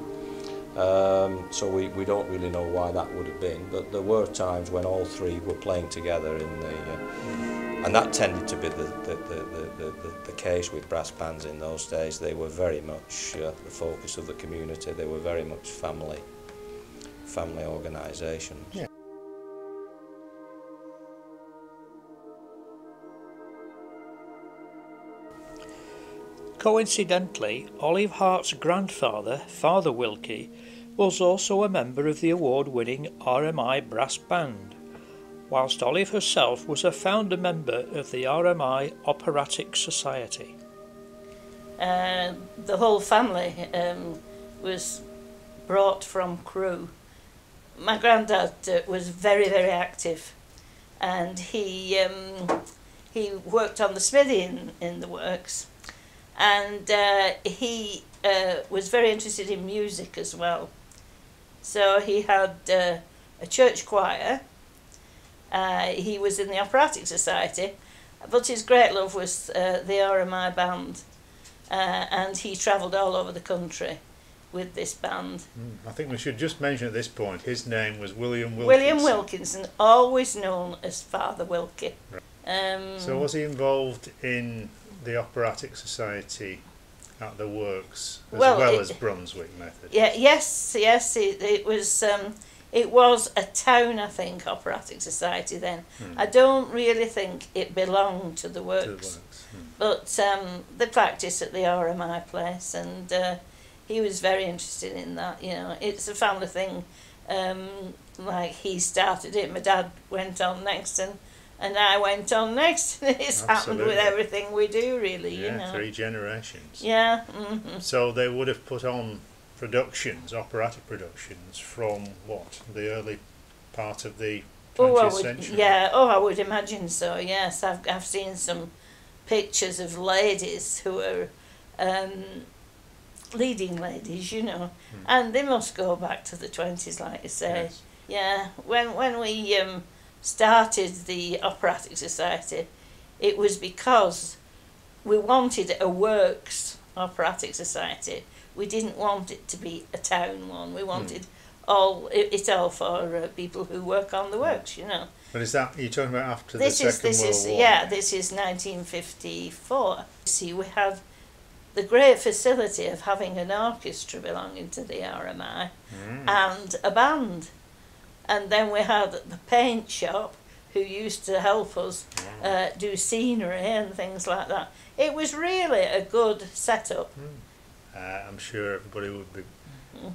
Speaker 11: So we don't really know why that would have been, but there were times when all three were playing together in the, and that tended to be the case with brass bands in those days. They were very much the focus of the community. They were very much family organisations.
Speaker 5: Yeah.
Speaker 1: Coincidentally, Olive Hart's grandfather, Father Wilkie, was also a member of the award-winning RMI Brass Band, whilst Olive herself was a founder member of the RMI Operatic Society.
Speaker 10: The whole family was brought from Crewe. My granddad was very, very active, and he worked on the smithy in the works. And he was very interested in music as well. So he had a church choir. He was in the Operatic Society, but his great love was the RMI band. And he travelled all over the country with this band.
Speaker 5: I think we should just mention at this point, his name was William Wilkinson.
Speaker 10: William Wilkinson, always known as Father Wilkie.
Speaker 5: Right. So was he involved in the Operatic Society at the works as well as Brunswick Method?
Speaker 10: Yeah, yes. It was a town, I think, Operatic Society then. I don't really think it belonged to the works. But they practiced at the RMI place, and he was very interested in that. You know, it's a family thing. Like he started it, my dad went on next, and I went on next. It's happened with everything we do, really.
Speaker 5: Yeah,
Speaker 10: you know.
Speaker 5: 3 generations.
Speaker 10: Yeah.
Speaker 5: So they would have put on productions, operatic productions, from what, the early part of the 20th century?
Speaker 10: Yeah. I would imagine so. Yes, I've seen some pictures of ladies who are leading ladies, you know, and they must go back to the 20s, like you say.
Speaker 5: Yes.
Speaker 10: Yeah. When we started the Operatic Society, it was because we wanted a works Operatic Society. We didn't want it to be a town one. We wanted it all for people who work on the works, you know.
Speaker 5: But is that, you're talking about after the Second World War?
Speaker 10: Yeah, this is 1954. See, we had the great facility of having an orchestra belonging to the RMI and a band. And then we had the paint shop who used to help us do scenery and things like that. It was really a good setup.
Speaker 5: I'm sure everybody would be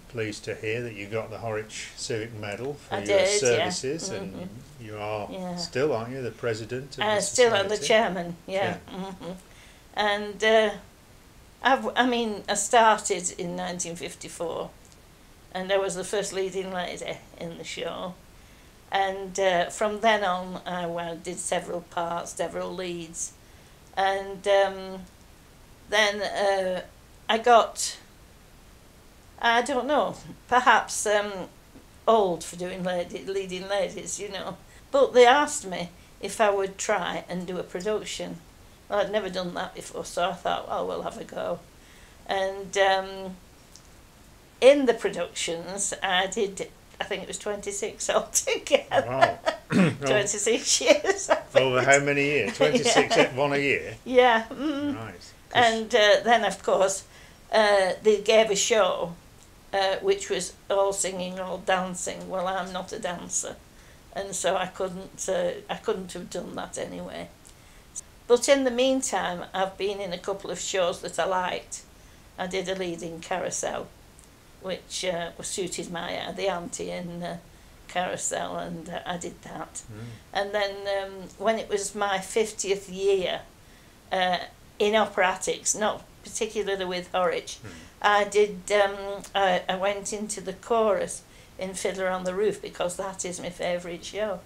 Speaker 5: pleased to hear that you got the Horwich Civic Medal for your
Speaker 10: did,
Speaker 5: services, and you are still, aren't you, the president of the
Speaker 10: still
Speaker 5: society?
Speaker 10: the chairman, And I started in 1954. And I was the first leading lady in the show. And from then on, I did several parts, several leads. And then I got, I don't know, perhaps old for doing leading ladies, you know. But they asked me if I would try and do a production. Well, I'd never done that before, so I thought, oh, we'll have a go. And in the productions, I did, I think it was 26 altogether.
Speaker 5: Wow.
Speaker 10: 26 years.
Speaker 5: Over how many years? 26,
Speaker 10: Yeah.
Speaker 5: one a year?
Speaker 10: Yeah.
Speaker 5: Right.
Speaker 10: And then, of course, they gave a show which was all singing, all dancing. Well, I'm not a dancer, and so I couldn't have done that anyway. But in the meantime, I've been in a couple of shows that I liked. I did a lead in Carousel, which suited my the auntie in Carousel, and I did that. And then when it was my 50th year in operatics, not particularly with Horwich, I did. I went into the chorus in Fiddler on the Roof because that is my favourite show.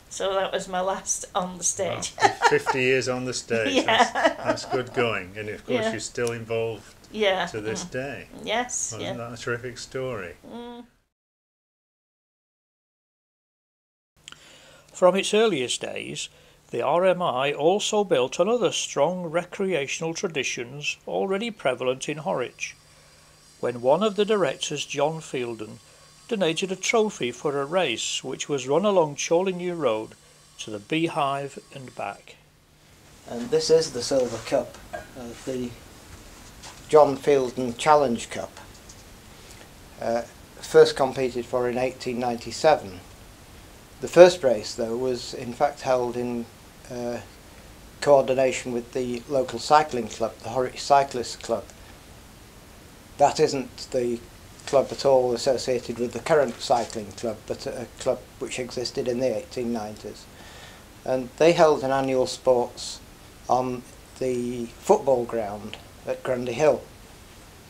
Speaker 10: So that was my last on the stage.
Speaker 5: Wow. 50 years on the stage.
Speaker 10: Yeah.
Speaker 5: That's good going. And of course,
Speaker 10: Yeah.
Speaker 5: you're still involved
Speaker 10: Yeah.
Speaker 5: to this day.
Speaker 10: Yes.
Speaker 5: Wasn't that a terrific story?
Speaker 1: From its earliest days, the RMI also built on other strong recreational traditions already prevalent in Horwich, when one of the directors, John Fielden, donated a trophy for a race which was run along Chorley New Road to the Beehive and back.
Speaker 12: And this is the Silver Cup, the John Fielden Challenge Cup, first competed for in 1897. The first race, though, was in fact held in coordination with the local cycling club, the Horwich Cyclists Club. That isn't the club at all associated with the current cycling club, but a club which existed in the 1890s. And they held an annual sports on the football ground at Grundy Hill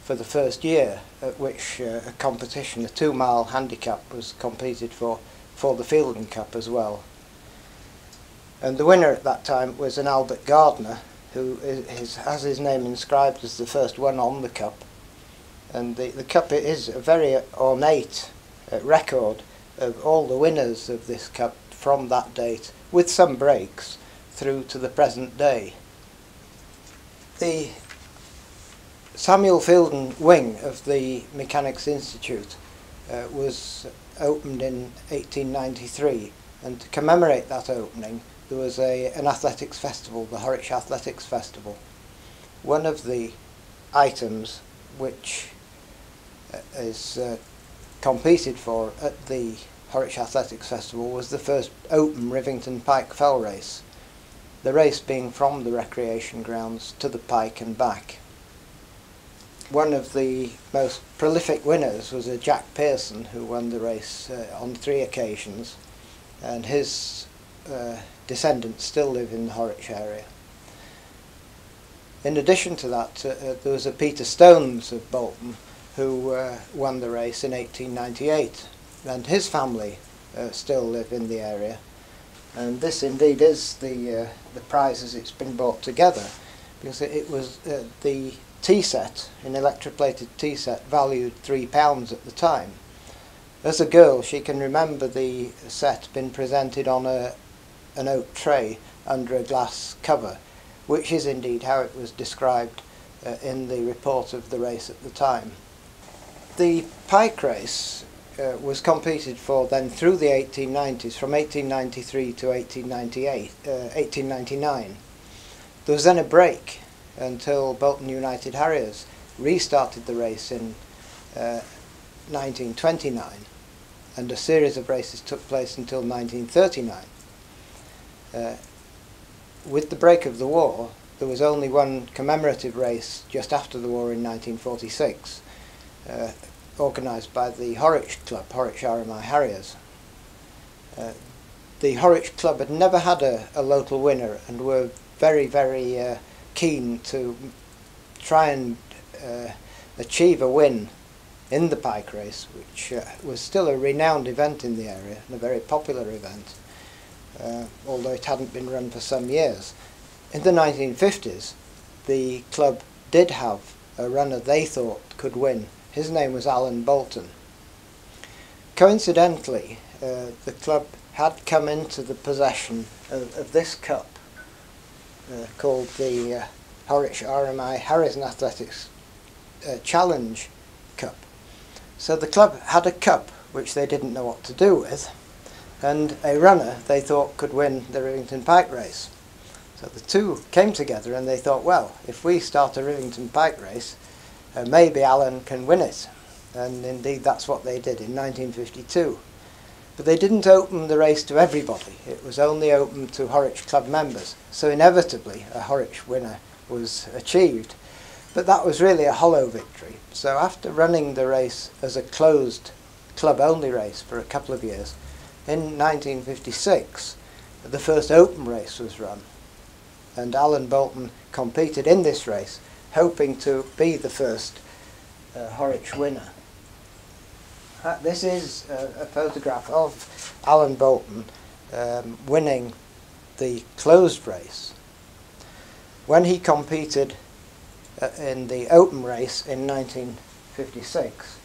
Speaker 12: for the first year, at which a competition, a 2-mile handicap, was competed for the Fielden Cup as well. And the winner at that time was an Albert Gardner, who has his name inscribed as the first one on the cup. And the cup is a very ornate record of all the winners of this cup from that date, with some breaks, through to the present day. The Samuel Fielden wing of the Mechanics Institute was opened in 1893, and to commemorate that opening there was an athletics festival, the Horwich Athletics Festival. One of the items which is competed for at the Horwich Athletics Festival was the first open Rivington Pike Fell race, the race being from the recreation grounds to the Pike and back. One of the most prolific winners was a Jack Pearson, who won the race on 3 occasions, and his descendants still live in the Horwich area. In addition to that, there was a Peter Stones of Bolton who won the race in 1898, and his family still live in the area. And this indeed is the prize as it's been brought together, because it was the tea set, an electroplated tea set, valued £3 at the time. As a girl, she can remember the set being presented on an oak tray under a glass cover, which is indeed how it was described in the report of the race at the time. The pike race was competed for then through the 1890s, from 1893 to 1899. There was then a break until Bolton United Harriers restarted the race in 1929, and a series of races took place until 1939. With the break of the war, there was only one commemorative race just after the war in 1946, organised by the Horwich Club, Horwich RMI Harriers. The Horwich Club had never had a local winner, and were very, very keen to try and achieve a win in the pike race, which was still a renowned event in the area and a very popular event, although it hadn't been run for some years. In the 1950s, the club did have a runner they thought could win. His name was Alan Bolton. coincidentally, the club had come into the possession of this cup called the Horwich RMI Harrison Athletics Challenge Cup. So the club had a cup which they didn't know what to do with, and a runner they thought could win the Rivington Pike race. So the two came together and they thought, well, if we start a Rivington Pike race, maybe Alan can win it. And indeed that's what they did in 1952. But they didn't open the race to everybody. It was only open to Horwich club members. So inevitably a Horwich winner was achieved. But that was really a hollow victory. So after running the race as a closed club-only race for a couple of years, in 1956 the first open race was run. And Alan Bolton competed in this race, hoping to be the first Horwich winner. This is a photograph of Alan Bolton winning the closed race. When he competed in the open race in 1956,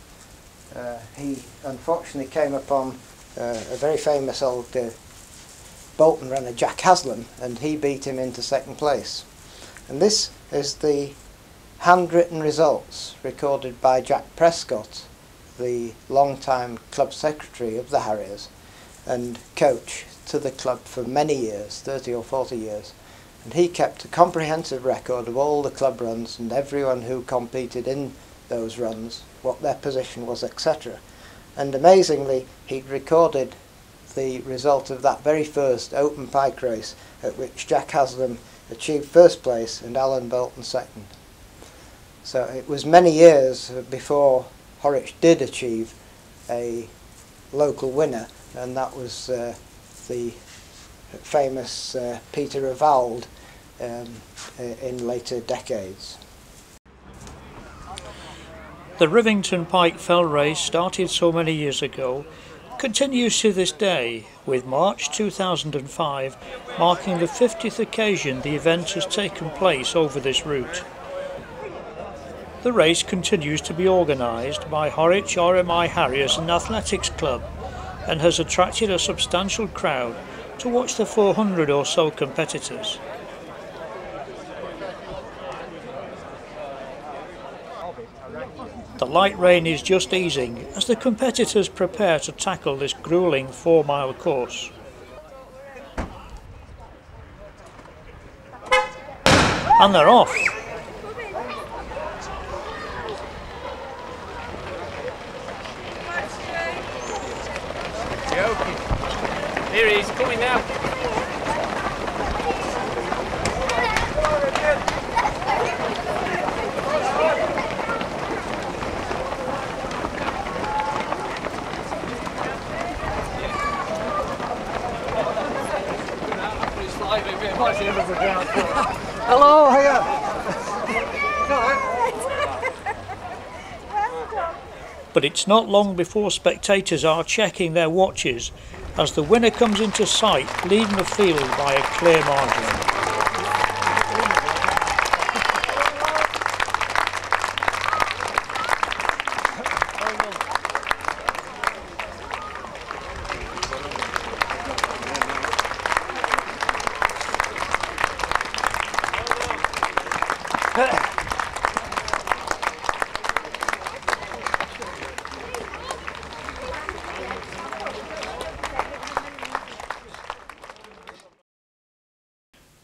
Speaker 12: he unfortunately came upon a very famous old Bolton runner, Jack Haslam, and he beat him into second place. And this is the handwritten results recorded by Jack Prescott, the long-time club secretary of the Harriers and coach to the club for many years, 30 or 40 years. And he kept a comprehensive record of all the club runs and everyone who competed in those runs, what their position was, etc. And amazingly, he'd recorded the result of that very first open pike race, at which Jack Haslam achieved first place and Alan Bolton second. So it was many years before Horwich did achieve a local winner, and that was the famous Peter Revald in later decades.
Speaker 1: The Rivington Pike Fell race, started so many years ago, continues to this day, with March 2005 marking the 50th occasion the event has taken place over this route. The race continues to be organised by Horwich RMI Harriers and Athletics Club and has attracted a substantial crowd to watch the 400 or so competitors. The light rain is just easing as the competitors prepare to tackle this gruelling 4-mile course. And they're off!
Speaker 13: Here he is, coming now.
Speaker 12: Hello, hiya.
Speaker 1: But it's not long before spectators are checking their watches as the winner comes into sight, leading the field by a clear margin.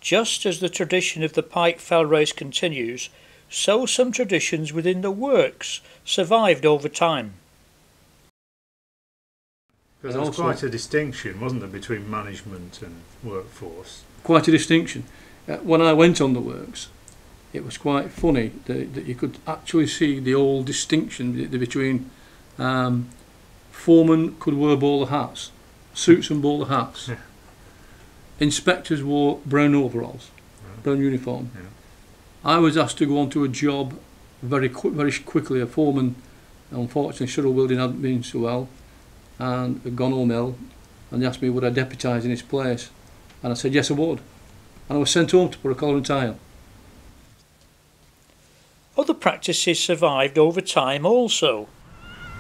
Speaker 1: Just as the tradition of the Pike Fell race continues, so some traditions within the works survived over time.
Speaker 5: There was quite a distinction, wasn't there, between management and workforce?
Speaker 9: Quite a distinction. When I went on the works, it was quite funny that you could actually see the old distinction between foremen could wear bowler hats, suits and bowler hats.
Speaker 5: Yeah.
Speaker 9: Inspectors wore brown overalls, brown uniform.
Speaker 5: Yeah.
Speaker 9: I was asked to go on to a job very quickly. A foreman, unfortunately, Shuttle Wilding hadn't been so well and had gone home ill, and they asked me would I deputise in his place, and I said yes I would, and I was sent home to put a collar and tie on.
Speaker 1: Other practices survived over time also.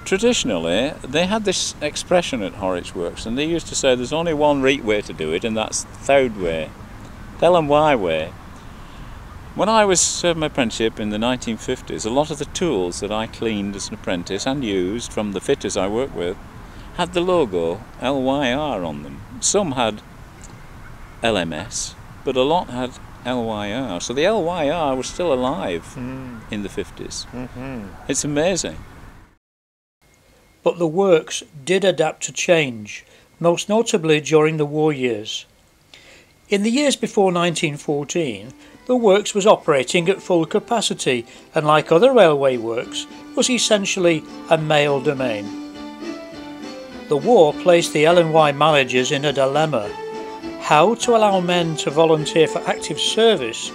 Speaker 6: Traditionally, they had this expression at Horwich Works, and they used to say there's only one right way to do it, and that's the Thowd way, the L&Y way. When I was serving my apprenticeship in the 1950s, a lot of the tools that I cleaned as an apprentice and used from the fitters I worked with had the logo LYR on them. Some had LMS, but a lot had LYR. So the LYR was still alive in the 50s. It's amazing.
Speaker 1: But the works did adapt to change, most notably during the war years. In the years before 1914, the works was operating at full capacity and, like other railway works, was essentially a male domain. The war placed the L&Y managers in a dilemma: how to allow men to volunteer for active service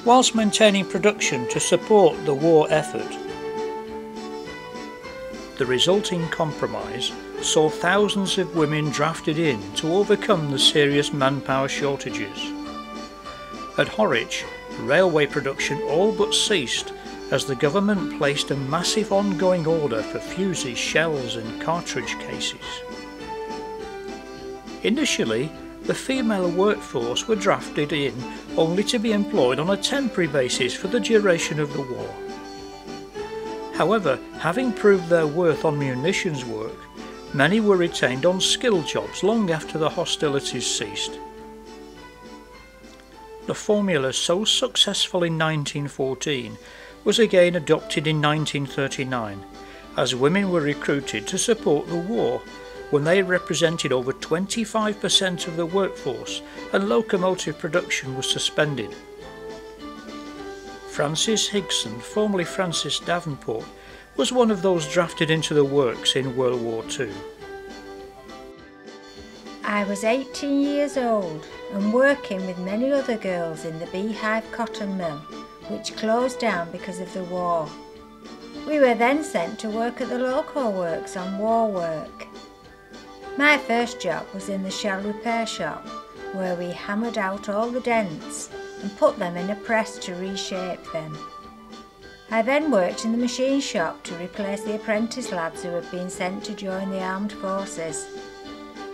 Speaker 1: whilst maintaining production to support the war effort. The resulting compromise saw thousands of women drafted in to overcome the serious manpower shortages. At Horwich, railway production all but ceased as the government placed a massive ongoing order for fuses, shells and cartridge cases. Initially, the female workforce were drafted in only to be employed on a temporary basis for the duration of the war. However, having proved their worth on munitions work, many were retained on skilled jobs long after the hostilities ceased. The formula so successful in 1914 was again adopted in 1939, as women were recruited to support the war when they represented over 25% of the workforce and locomotive production was suspended. Frances Higson, formerly Frances Davenport, was one of those drafted into the works in World War II.
Speaker 14: I was 18 years old and working with many other girls in the Beehive Cotton Mill, which closed down because of the war. We were then sent to work at the Loco Works on war work. My first job was in the shell repair shop, where we hammered out all the dents and put them in a press to reshape them. I then worked in the machine shop to replace the apprentice lads who had been sent to join the armed forces.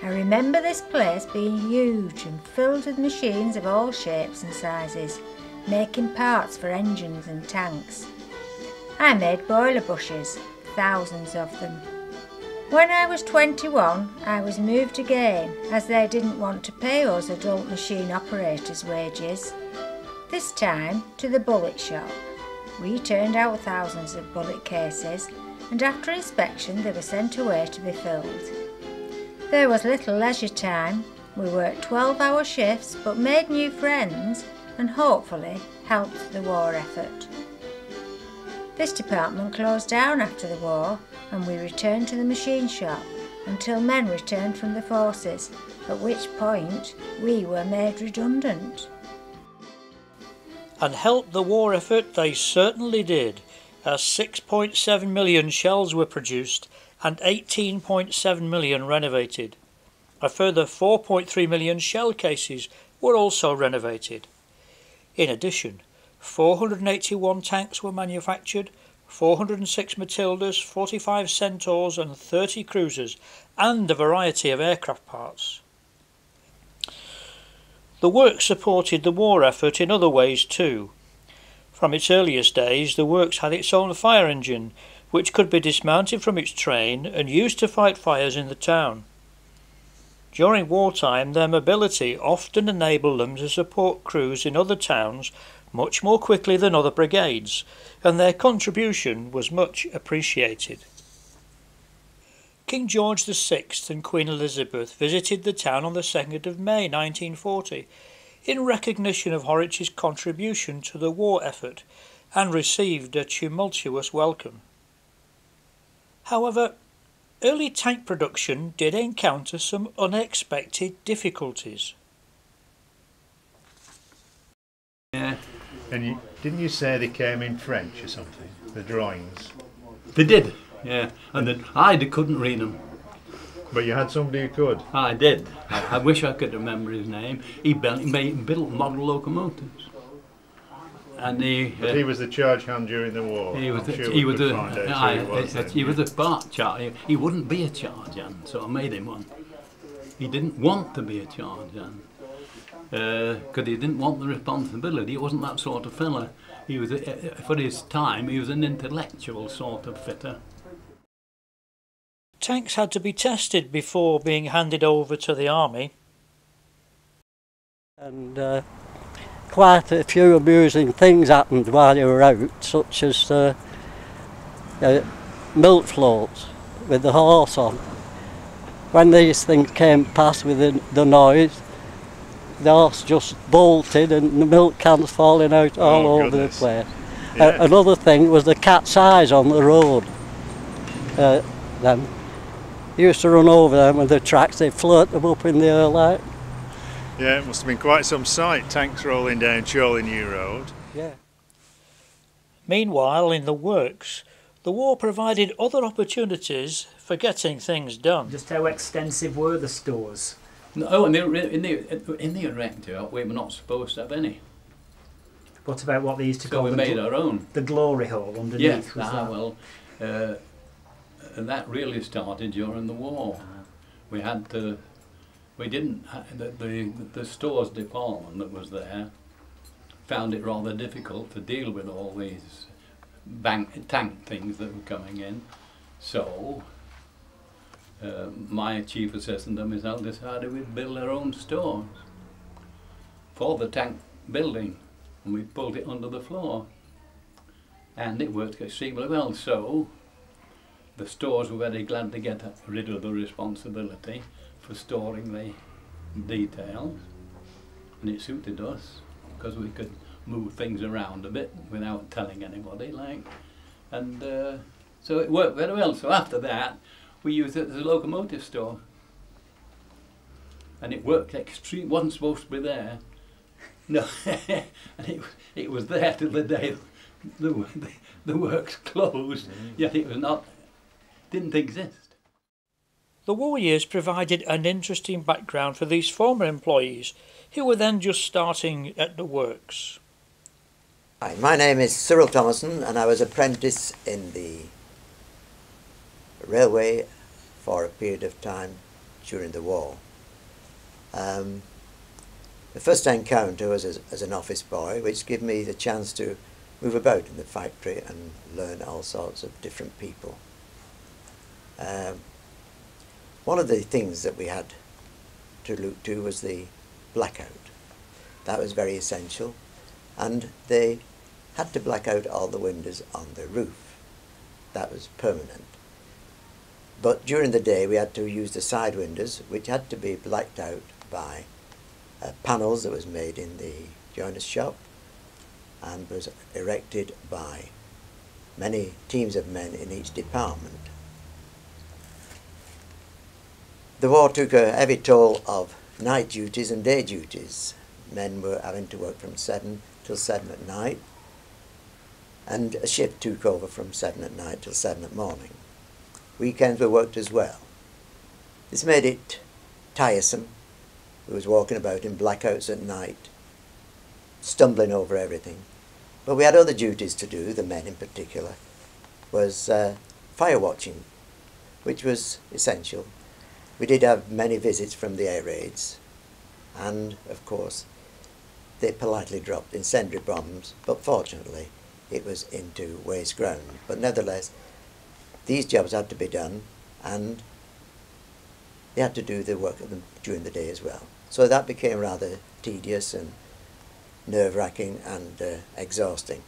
Speaker 14: I remember this place being huge and filled with machines of all shapes and sizes, making parts for engines and tanks. I made boiler bushes, thousands of them. When I was 21, I was moved again, as they didn't want to pay us adult machine operators' wages. This time to the bullet shop. We turned out thousands of bullet cases, and after inspection they were sent away to be filled. There was little leisure time. We worked 12-hour shifts but made new friends and hopefully helped the war effort. This department closed down after the war and we returned to the machine shop until men returned from the forces, at which point we were made redundant.
Speaker 1: And help the war effort they certainly did, as 6.7 million shells were produced and 18.7 million renovated. A further 4.3 million shell cases were also renovated. In addition, 481 tanks were manufactured, 406 Matildas, 45 Centaurs and 30 cruisers, and a variety of aircraft parts. The works supported the war effort in other ways too. From its earliest days, the works had its own fire engine, which could be dismounted from its train and used to fight fires in the town. During wartime, their mobility often enabled them to support crews in other towns much more quickly than other brigades, and their contribution was much appreciated. King George VI and Queen Elizabeth visited the town on the 2nd of May 1940 in recognition of Horwich's contribution to the war effort and received a tumultuous welcome. However, early tank production did encounter some unexpected difficulties.
Speaker 4: Yeah.
Speaker 5: And didn't you say they came in French or something, the drawings?
Speaker 4: They did, yeah. And I couldn't read them.
Speaker 5: But you had somebody who could?
Speaker 4: I did. I wish I could remember his name. He built model locomotives. And
Speaker 5: but he was the charge hand during the war.
Speaker 4: He was
Speaker 5: the
Speaker 4: a part charge. He wouldn't be a charge hand, so I made him one. He didn't want to be a charge hand because he didn't want the responsibility. He wasn't that sort of fella. He was, for his time, he was an intellectual sort of fitter.
Speaker 1: Tanks had to be tested before being handed over to the army.
Speaker 7: And quite a few amusing things happened while you were out, such as milk floats with the horse on. When these things came past with the noise, the horse just bolted and the milk cans falling out all over the place.
Speaker 5: Yeah.
Speaker 7: Another thing was the cat's eyes on the road. Them used to run over them with the tracks, they float them up in the air like.
Speaker 5: Yeah, it must have been quite some sight, tanks rolling down Chorley New Road.
Speaker 7: Yeah.
Speaker 1: Meanwhile, in the works, the war provided other opportunities for getting things done.
Speaker 15: Just how extensive were the stores?
Speaker 4: No, in the erector, we were not supposed to have any.
Speaker 15: What about what they used to
Speaker 4: So
Speaker 15: call
Speaker 4: we made our own.
Speaker 15: The glory hall underneath?
Speaker 4: Yes,
Speaker 15: was that?
Speaker 4: well, and that really started during the war. We had to, we didn't, the stores department that was there found it rather difficult to deal with all these tank things that were coming in. So my chief assistant and myself decided we'd build our own stores for the tank building, and we pulled it under the floor, and it worked extremely well. So the stores were very glad to get rid of the responsibility for storing the details, and it suited us because we could move things around a bit without telling anybody, like, and so it worked very well. So after that we used it as a locomotive store, and it worked extreme. Wasn't supposed to be there, no, and it was there till the day the works closed. Yet it was not, didn't exist.
Speaker 1: The war years provided an interesting background for these former employees who were then just starting at the works.
Speaker 16: Hi, my name is Cyril Thomason, and I was apprentice in the railway for a period of time during the war. The first encounter was as an office boy, which gave me the chance to move about in the factory and learn all sorts of different people. One of the things that we had to look to was the blackout. That was very essential, and they had to black out all the windows on the roof. That was permanent. But during the day we had to use the side windows, which had to be blacked out by panels that was made in the joiner's shop and was erected by many teams of men in each department. The war took a heavy toll of night duties and day duties. Men were having to work from 7 till 7 at night, and a shift took over from 7 at night till 7 at morning. Weekends were worked as well. This made it tiresome. We was walking about in blackouts at night, stumbling over everything. But we had other duties to do, the men in particular, was fire watching, which was essential. We did have many visits from the air raids, and of course they politely dropped incendiary bombs, but fortunately it was into waste ground. But nevertheless, these jobs had to be done, and they had to do the work of them during the day as well. So that became rather tedious and nerve-wracking and exhausting.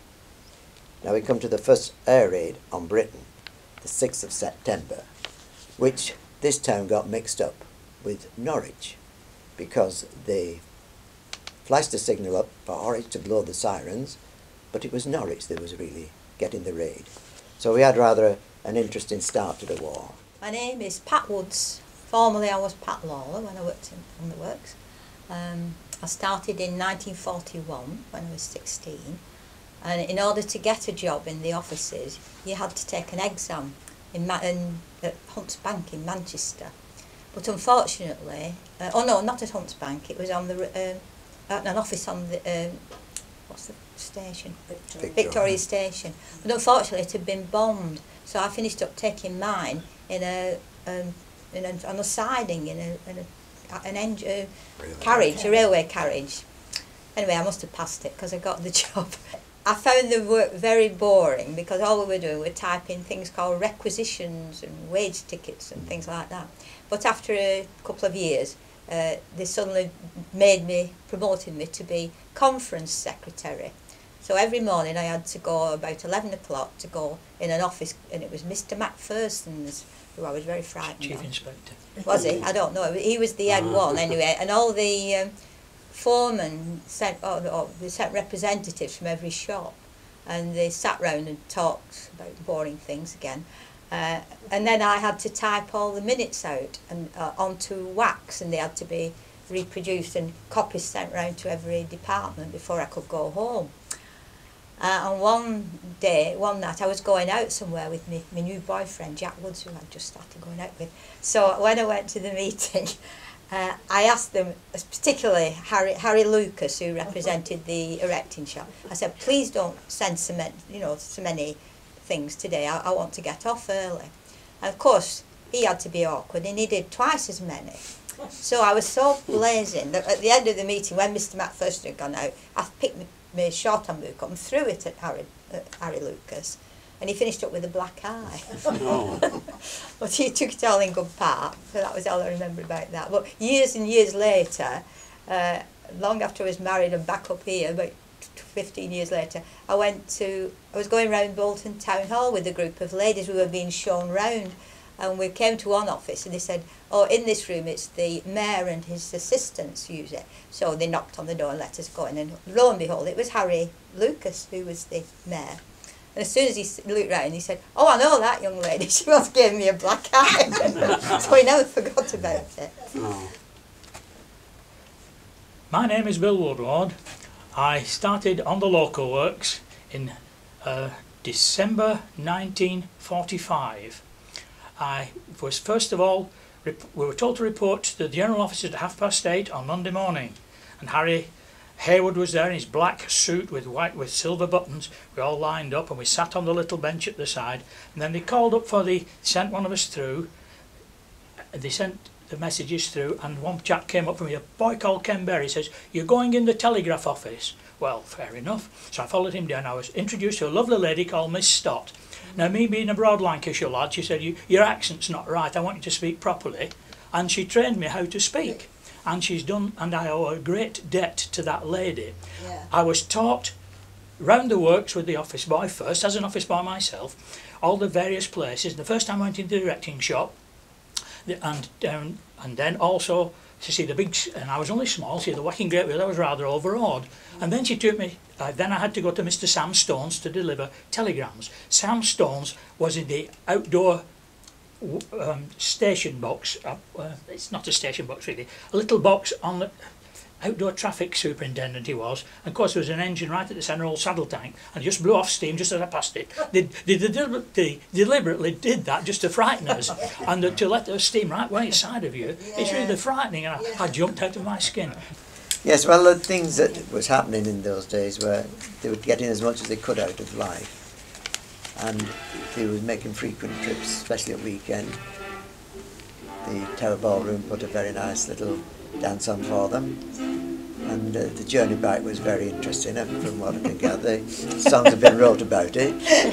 Speaker 16: Now we come to the first air raid on Britain, the 6th of September, which this town got mixed up with Norwich because they flashed a signal up for Horwich to blow the sirens, but it was Norwich that was really getting the raid. So we had rather an interesting start to the war.
Speaker 17: My name is Pat Woods. Formerly I was Pat Lawler when I worked on the works. I started in 1941 when I was 16, and in order to get a job in the offices you had to take an exam at Hunt's Bank in Manchester. But unfortunately, oh no, not at Hunt's Bank, it was on the an office on the station?
Speaker 16: Victoria
Speaker 17: Station. But unfortunately it had been bombed, so I finished up taking mine in on a siding in a carriage, a railway carriage. Anyway, I must have passed it because I got the job. I found the work very boring because all we were doing were typing things called requisitions and wage tickets and things like that. But after a couple of years, they suddenly promoted me to be conference secretary. So every morning I had to go about 11 o'clock to go in an office, and it was Mr. Macpherson's, who I was very frightened
Speaker 1: Chief
Speaker 17: of.
Speaker 1: Inspector.
Speaker 17: Was he? I don't know. He was the head one anyway, and all the foremen they sent representatives from every shop, and they sat round and talked about boring things again. And then I had to type all the minutes out and onto wax, and they had to be reproduced and copies sent round to every department before I could go home. And one night, I was going out somewhere with my new boyfriend, Jack Woods, who I'd just started going out with. So when I went to the meeting, I asked them, particularly Harry Lucas, who represented the erecting shop, I said, please don't send so many things today. I want to get off early. And of course, he had to be awkward, and he did twice as many. So I was so blazing that at the end of the meeting, when Mr. Macpherson had gone out, I picked my shorthand book up and threw it at Harry Lucas, and he finished up with a black eye. But he took it all in good part, so that was all I remember about that. But years and years later, long after I was married and back up here, about 15 years later, I was going round Bolton Town Hall with a group of ladies who were being shown round, and we came to one office and they said, oh, in this room it's the mayor and his assistants use it. So they knocked on the door and let us go in, and lo and behold, it was Harry Lucas who was the mayor. And as soon as he looked round, he said, oh, I know that young lady, she once gave me a black eye. So he never forgot about it.
Speaker 1: Oh. My name is Bill Woodward. I started on the Loco Works in December 1945. I was first of all, we were told to report to the General Office at 8:30 on Monday morning, and Harry Hayward was there in his black suit with silver buttons. We all lined up and we sat on the little bench at the side, and then they called up sent one of us through. They sent the messages through, and one chap came up from me, a boy called Ken Berry, says, you're going in the telegraph office. Well, fair enough. So I followed him down. I was introduced to a lovely lady called Miss Stott. Now, me being a broad Lancashire lad, she said, your accent's not right, I want you to speak properly. And she trained me how to speak. And she's done, and I owe a great debt to that lady. Yeah. I was taught round the works with the office boy first, as an office boy myself, all the various places. The first time I went into the erecting shop, and then also to see the big, and I was only small, see the whacking great wheel, I was rather overawed. And then she took me, then I had to go to Mr. Sam Stone's to deliver telegrams. Sam Stone's was in the outdoor station box, it's not a station box really, a little box on the outdoor traffic superintendent he was, and of course there was an engine right at the centre, old saddle tank, and it just blew off steam just as I passed it. They deliberately did that just to frighten us, and to let the steam right way inside of you. Yeah. It's really frightening, and I jumped out of my skin.
Speaker 16: Yes, well, the things that was happening in those days were they were getting as much as they could out of life, and they were making frequent trips, especially at weekend. The Tower Ballroom put a very nice little dance on for them, and the journey back was very interesting, and from what I can gather, songs have been wrote about it. I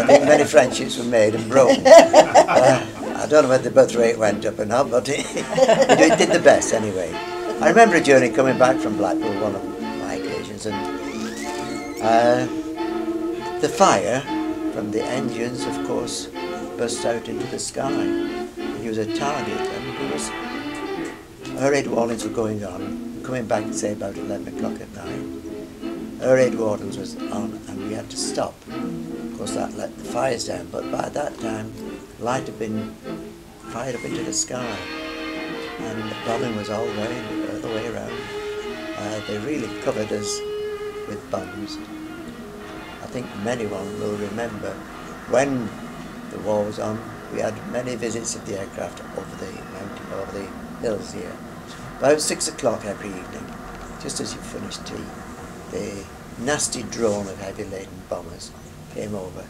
Speaker 16: think many friendships were made and broken. I don't know whether the birth rate went up or not, but it did the best anyway. I remember a journey coming back from Blackpool, one of my occasions, and the fire from the engines, of course, burst out into the sky. He was a target, and it was her 8 warnings were going on, coming back, say, about 11 o'clock at night. Her 8 wardens was on, and we had to stop. Of course, that let the fires down, but by that time, light had been fired up into the sky, and the bombing was all the way around. They really covered us with bombs. I think anyone will remember when the war was on, we had many visits of the aircraft over the mountain, over the hills here. About 6 o'clock every evening, just as you finished tea, they nasty drone of heavy laden bombers came over,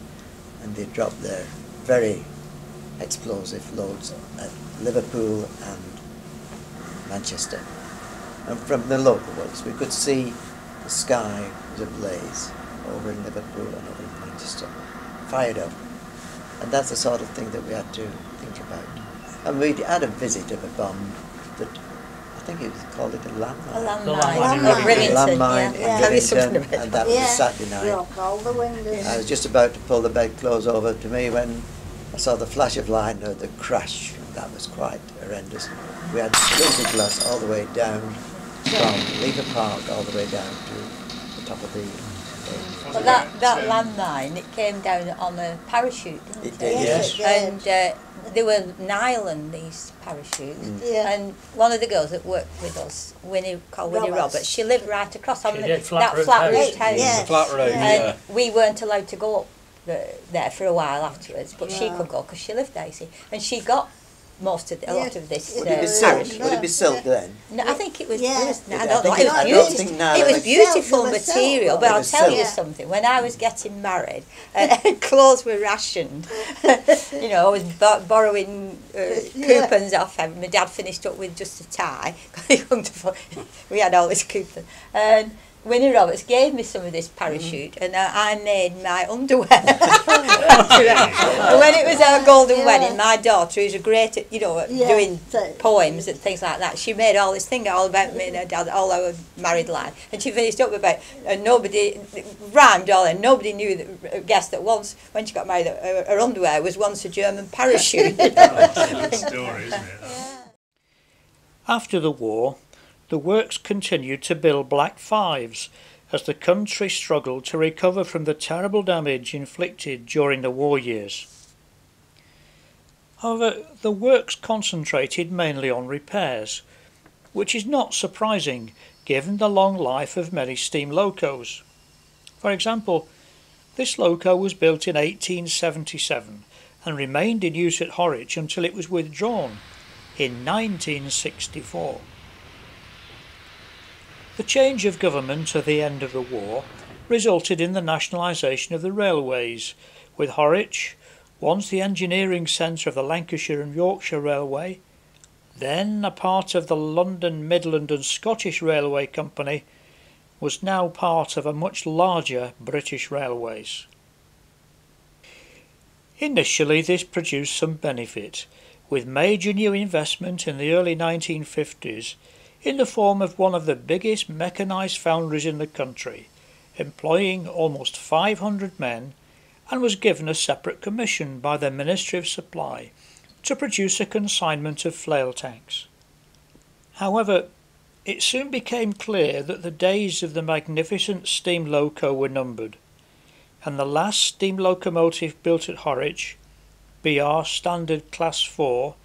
Speaker 16: and they dropped their very explosive loads at Liverpool and Manchester. And from the local works we could see the sky was ablaze over in Liverpool and over in Manchester, fired up. And that's the sort of thing that we had to think about. And we had a visit of a bomb that, I think it was called it a landmine.
Speaker 17: A landmine.
Speaker 16: Landmine in Rivington,
Speaker 17: Yeah.
Speaker 16: and that was a Saturday night.
Speaker 14: Broke all the windows.
Speaker 16: I was just about to pull the bedclothes over to me when I saw the flash of light and the crash. That was quite horrendous. We had splintered glass all the way down from Lever Park all the way down to the top of the...
Speaker 17: But that landmine, it came down on a parachute, didn't it?
Speaker 16: It did, yes.
Speaker 17: And they were nylon, these parachutes. And one of the girls that worked with us, Winnie Roberts, she lived right across on that flat roof house.
Speaker 11: Flat roof,
Speaker 17: and we weren't allowed to go up there for a while afterwards, but she could go because she lived there, you see. And she got most of a lot of this
Speaker 16: Would it be silk? Would it be silk then?
Speaker 17: No, I think it was. I
Speaker 16: don't
Speaker 17: don't know.
Speaker 16: I don't think
Speaker 17: It was beautiful material, but I'll tell you something. When I was getting married, clothes were rationed. You know, I was borrowing coupons off him. My dad finished up with just a tie. We had all this coupon. And Winnie Roberts gave me some of this parachute, and I made my underwear. When it was our golden wedding, my daughter, who's a great at, doing poems and things like that, she made all this thing all about me and her dad, all our married life, and she finished up about, and nobody rhymed all, and nobody guessed that once when she got married, her underwear was once a German parachute.
Speaker 5: That's a good story, isn't it?
Speaker 1: After the war, the works continued to build Black Fives as the country struggled to recover from the terrible damage inflicted during the war years. However, the works concentrated mainly on repairs, which is not surprising given the long life of many steam locos. For example, this loco was built in 1877 and remained in use at Horwich until it was withdrawn in 1964. The change of government at the end of the war resulted in the nationalisation of the railways, with Horwich, once the engineering centre of the Lancashire and Yorkshire Railway, then a part of the London, Midland and Scottish Railway Company, was now part of a much larger British Railways. Initially this produced some benefit, with major new investment in the early 1950s in the form of one of the biggest mechanised foundries in the country, employing almost 500 men, and was given a separate commission by the Ministry of Supply to produce a consignment of flail tanks. However, it soon became clear that the days of the magnificent steam loco were numbered, and the last steam locomotive built at Horwich, BR Standard Class 4,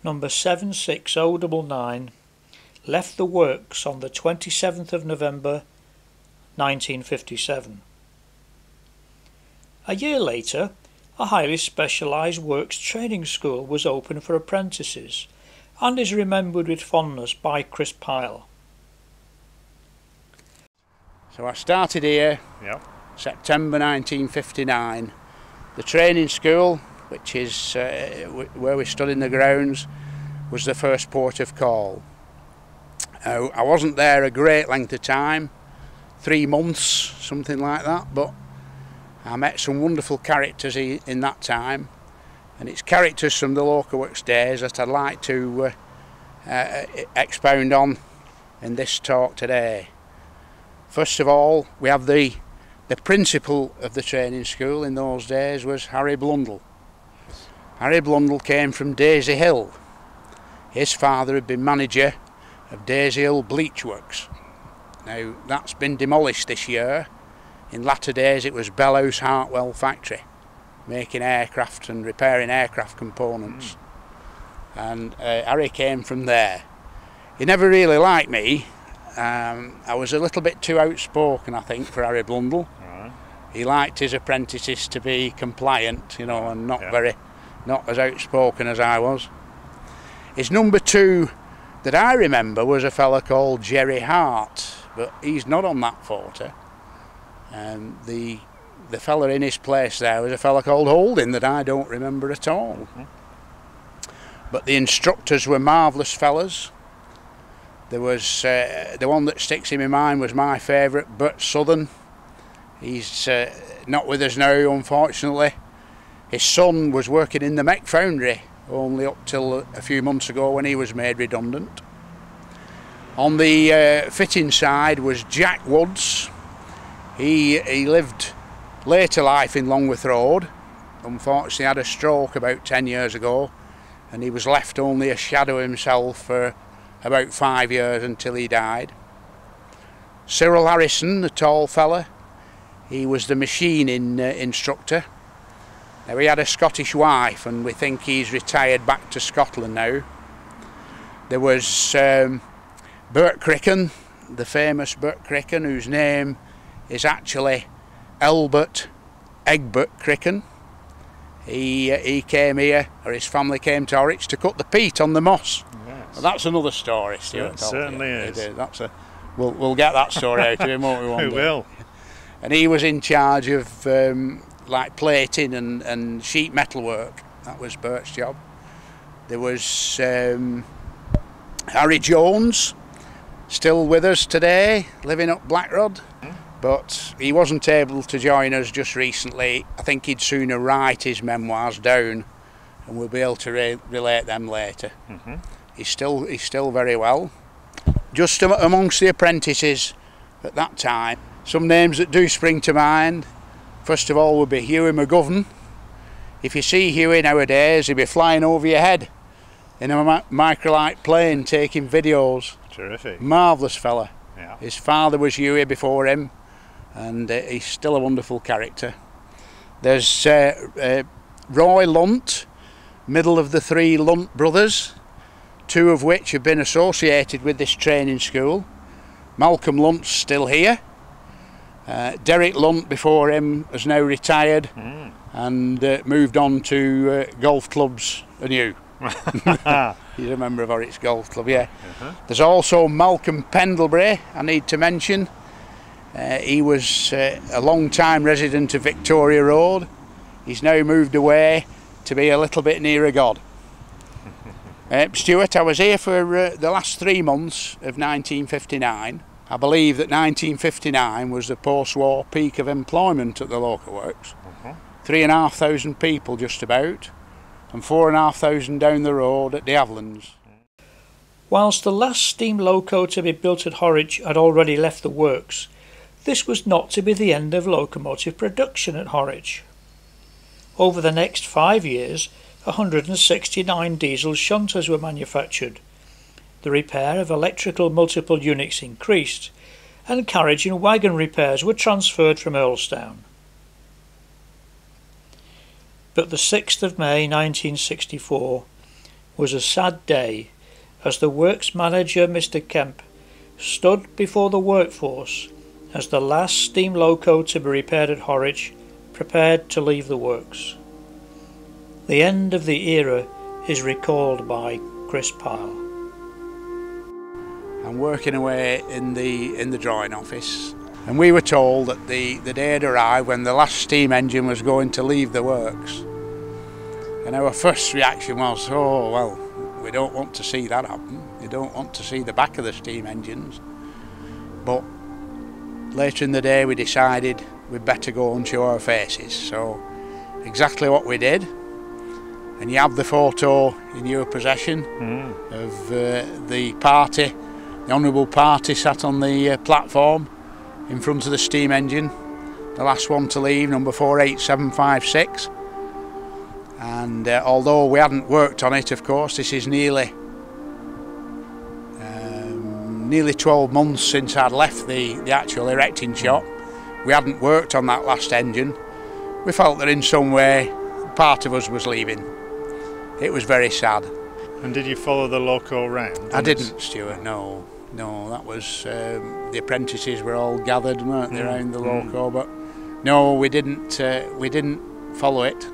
Speaker 1: number 76099, left the works on the 27th of November 1957. A year later, a highly specialised works training school was opened for apprentices and is remembered with fondness by Chris Pyle.
Speaker 18: So I started here September 1959. The training school, which is where we stood in the grounds, was the first port of call. I wasn't there a great length of time, 3 months, something like that, but I met some wonderful characters in that time, and it's characters from the Loco Works days that I'd like to expound on in this talk today. First of all, we have the principal of the training school in those days was Harry Blundell. Harry Blundell came from Daisy Hill. His father had been manager of Daisy Hill Bleach Works. Now that's been demolished this year. In latter days it was Bellows Hartwell factory, making aircraft and repairing aircraft components. And Harry came from there. He never really liked me. I was a little bit too outspoken, I think, for Harry Blundell. He liked his apprentices to be compliant, you know, and not as outspoken as I was. His number two that I remember was a fella called Jerry Hart, but he's not on that photo. The fella in his place there was a fella called Holding that I don't remember at all. But the instructors were marvellous fellas. There was the one that sticks in my mind was my favourite, Bert Southern. He's not with us now, unfortunately. His son was working in the Mech Foundry only up till a few months ago when he was made redundant. On the fitting side was Jack Woods. He lived later life in Longworth Road. Unfortunately had a stroke about 10 years ago, and he was left only a shadow himself for about 5 years until he died. Cyril Harrison, the tall fella, he was the machining instructor. Now, he had a Scottish wife, and we think he's retired back to Scotland now. There was Bert Cricken, the famous Bert Cricken, whose name is actually Albert Egbert Cricken. He came here, or his family came to Horwich to cut the peat on the moss. Yes. Well, that's another story, Stuart.
Speaker 5: It certainly is.
Speaker 18: We'll get that story out of him, won't we? One
Speaker 5: We
Speaker 18: day?
Speaker 5: will.
Speaker 18: And he was in charge of like plating and sheet metal work. That was Bert's job. There was Harry Jones, still with us today, living up Blackrod. But he wasn't able to join us just recently. I think he'd sooner write his memoirs down, and we'll be able to relate them later. He's still very well. Just amongst the apprentices at that time, some names that do spring to mind. First of all would be Hughie McGovern. If you see Hughie nowadays, he'd be flying over your head in a microlight plane taking videos.
Speaker 5: Terrific. Marvellous
Speaker 18: fella.
Speaker 5: Yeah.
Speaker 18: His father was Hughie before him, and he's still a wonderful character. There's Roy Lunt, middle of the three Lunt brothers, two of which have been associated with this training school. Malcolm Lunt's still here. Derek Lunt before him has now retired and moved on to golf clubs anew. He's a member of Horwich Golf Club, yeah. There's also Malcolm Pendlebury, I need to mention. He was a long-time resident of Victoria Road. He's now moved away to be a little bit nearer God. Stuart, I was here for the last 3 months of 1959. I believe that 1959 was the post-war peak of employment at the Loco Works. 3,500 people just about, and 4,500 down the road at the Avlands.
Speaker 1: Whilst the last steam loco to be built at Horwich had already left the works, this was not to be the end of locomotive production at Horwich. Over the next 5 years, 169 diesel shunters were manufactured. The repair of electrical multiple units increased, and carriage and wagon repairs were transferred from Earlstown. But the 6th of May 1964 was a sad day as the works manager, Mr. Kemp, stood before the workforce as the last steam loco to be repaired at Horwich prepared to leave the works. The end of the era is recalled by Chris Pyle.
Speaker 18: I'm working away in the drawing office, and we were told that the day had arrived when the last steam engine was going to leave the works. And our first reaction was, oh well, we don't want to see that happen. We don't want to see the back of the steam engines. But later in the day we decided we'd better go and show our faces. So exactly what we did. And you have the photo in your possession of the party. The honourable party sat on the platform in front of the steam engine, the last one to leave, number 48756. And although we hadn't worked on it, of course, this is nearly 12 months since I'd left the actual erecting shop. We hadn't worked on that last engine. We felt that in some way part of us was leaving. It was very sad.
Speaker 5: And did you follow the loco round?
Speaker 18: I didn't, Stuart, no. No, that was, the apprentices were all gathered, weren't they, around the loco, but no, we didn't follow it.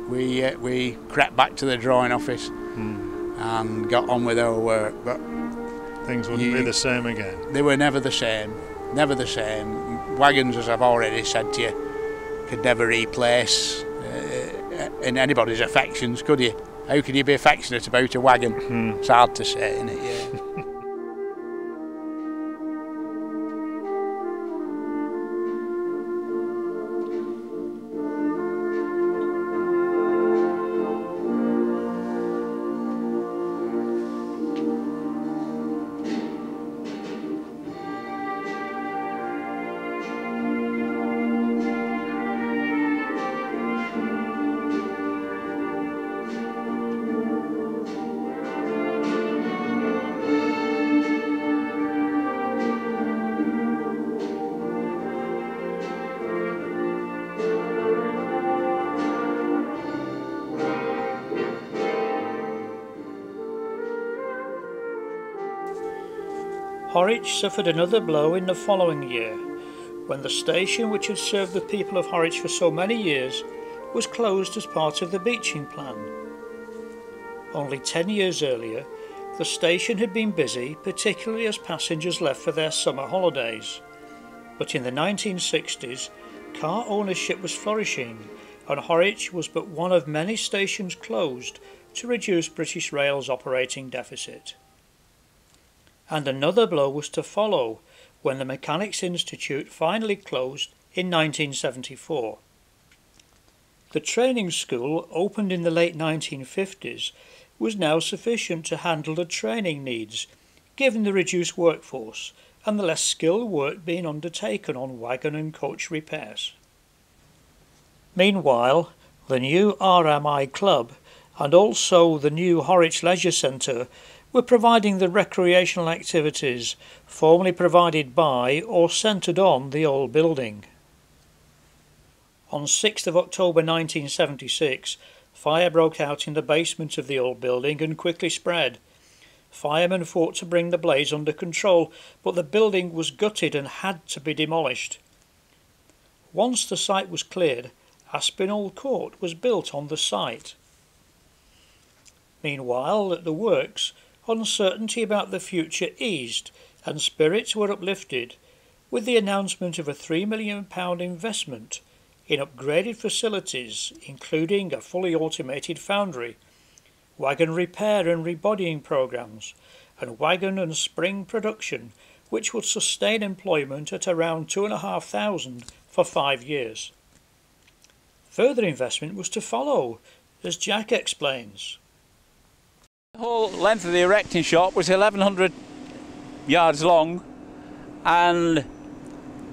Speaker 18: We crept back to the drawing office and got on with our work, but
Speaker 5: things wouldn't be the same again.
Speaker 18: They were never the same, never the same. wagons, as I've already said to you, could never replace in anybody's affections, could you? How can you be affectionate about a wagon? It's hard to say, isn't it? Yeah.
Speaker 1: Horwich suffered another blow in the following year, when the station which had served the people of Horwich for so many years was closed as part of the beaching plan. Only 10 years earlier, the station had been busy, particularly as passengers left for their summer holidays. But in the 1960s, car ownership was flourishing, and Horwich was but one of many stations closed to reduce British Rail's operating deficit. And another blow was to follow when the Mechanics' Institute finally closed in 1974. The training school, opened in the late 1950s, was now sufficient to handle the training needs, given the reduced workforce and the less skilled work being undertaken on wagon and coach repairs. Meanwhile, the new RMI Club and also the new Horwich Leisure Centre were providing the recreational activities formerly provided by or centred on the old building. On 6th of October 1976, fire broke out in the basement of the old building and quickly spread. Firemen fought to bring the blaze under control, but the building was gutted and had to be demolished. Once the site was cleared, Aspinall Court was built on the site. Meanwhile, at the works, uncertainty about the future eased and spirits were uplifted with the announcement of a £3 million investment in upgraded facilities, including a fully automated foundry, wagon repair and rebodying programmes, and wagon and spring production, which would sustain employment at around 2,500 for 5 years. Further investment was to follow, as Jack explains.
Speaker 6: The whole length of the erecting shop was 1,100 yards long, and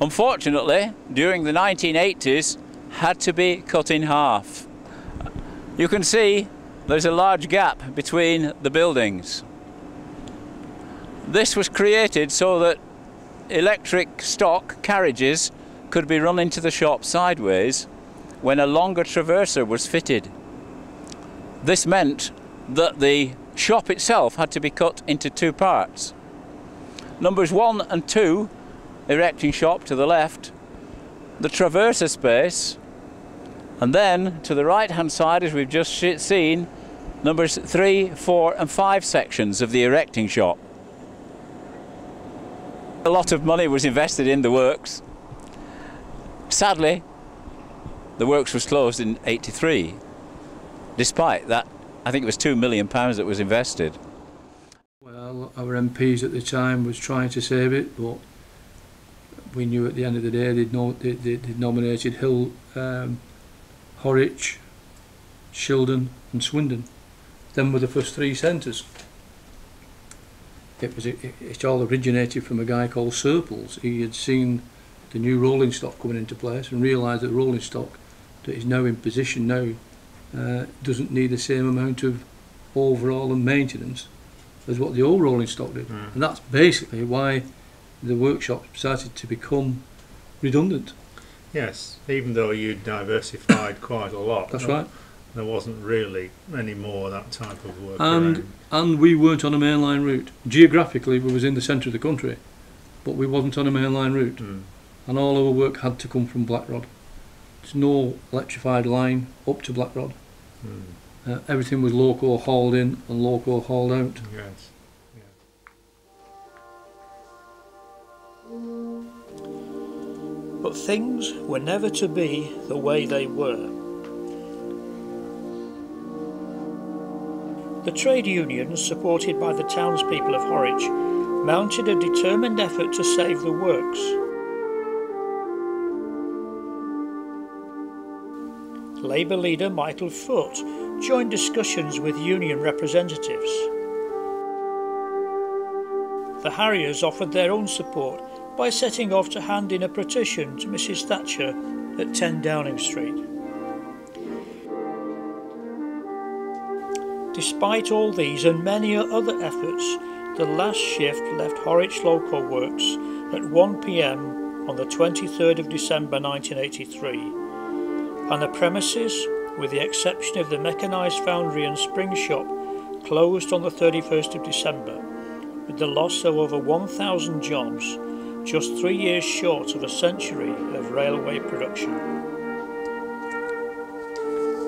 Speaker 6: unfortunately during the 1980s had to be cut in half. You can see there's a large gap between the buildings. This was created so that electric stock carriages could be run into the shop sideways when a longer traverser was fitted. This meant that the shop itself had to be cut into 2 parts. Numbers 1 and 2, erecting shop to the left, the traverser space, and then to the right hand side, as we've just seen, numbers 3, 4 and 5 sections of the erecting shop. A lot of money was invested in the works. Sadly, the works was closed in '83. Despite that, I think it was £2 million that was invested.
Speaker 9: Well, our MPs at the time was trying to save it, but we knew at the end of the day they'd nominated Hill, Horwich, Shildon and Swindon. Them were the first 3 centres. It all originated from a guy called Serples. He had seen the new rolling stock coming into place and realised that the rolling stock that is now in position now doesn't need the same amount of overhaul and maintenance as what the old rolling stock did. And that's basically why the workshop started to become redundant.
Speaker 5: Yes, even though you diversified quite a lot.
Speaker 9: That's right.
Speaker 5: There wasn't really any more of that type of work
Speaker 9: and we weren't on a mainline route. Geographically we was in the centre of the country, but we wasn't on a mainline route. And all our work had to come from Blackrod. There's no electrified line up to Blackrod. Everything was loco hauled in and loco hauled out.
Speaker 5: Yes.
Speaker 1: but things were never to be the way they were. The trade unions, supported by the townspeople of Horwich, mounted a determined effort to save the works. Labour leader Michael Foot joined discussions with union representatives. The Harriers offered their own support by setting off to hand in a petition to Mrs Thatcher at 10 Downing Street. Despite all these and many other efforts, the last shift left Horwich Loco Works at 1 p.m. on the 23rd of December 1983, and the premises, with the exception of the mechanised foundry and spring shop, closed on the 31st of December, with the loss of over 1,000 jobs, just 3 years short of a century of railway production.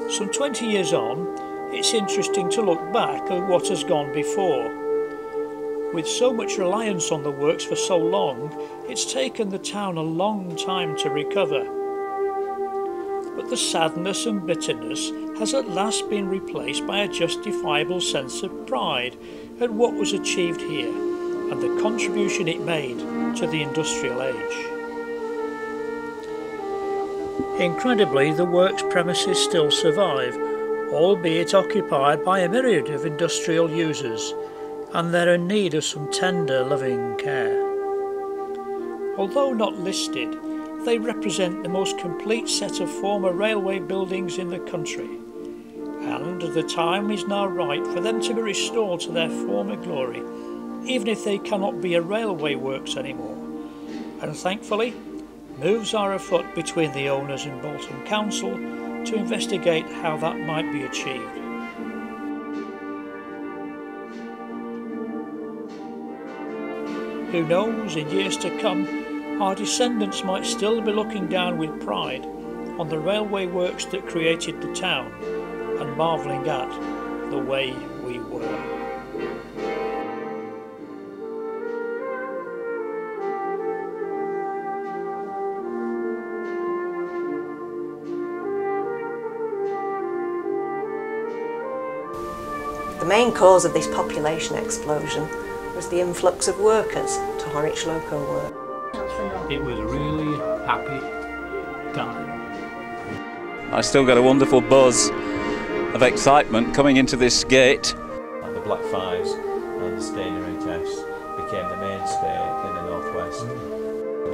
Speaker 1: Some 20 years on, it's interesting to look back at what has gone before. With so much reliance on the works for so long, it's taken the town a long time to recover. But the sadness and bitterness has at last been replaced by a justifiable sense of pride at what was achieved here and the contribution it made to the industrial age. Incredibly, the works premises still survive, albeit occupied by a myriad of industrial users, and they're in need of some tender, loving care. Although not listed, they represent the most complete set of former railway buildings in the country, and the time is now right for them to be restored to their former glory, even if they cannot be a railway works anymore. And thankfully, moves are afoot between the owners and Bolton Council to investigate how that might be achieved. Who knows, in years to come, our descendants might still be looking down with pride on the railway works that created the town and marvelling at the way we were.
Speaker 3: The main cause of this population explosion was the influx of workers to Horwich Loco Works.
Speaker 4: It was a really happy time.
Speaker 6: I still got a wonderful buzz of excitement coming into this gate.
Speaker 8: The Black Fives and the Stainer HFs became the mainstay in the northwest.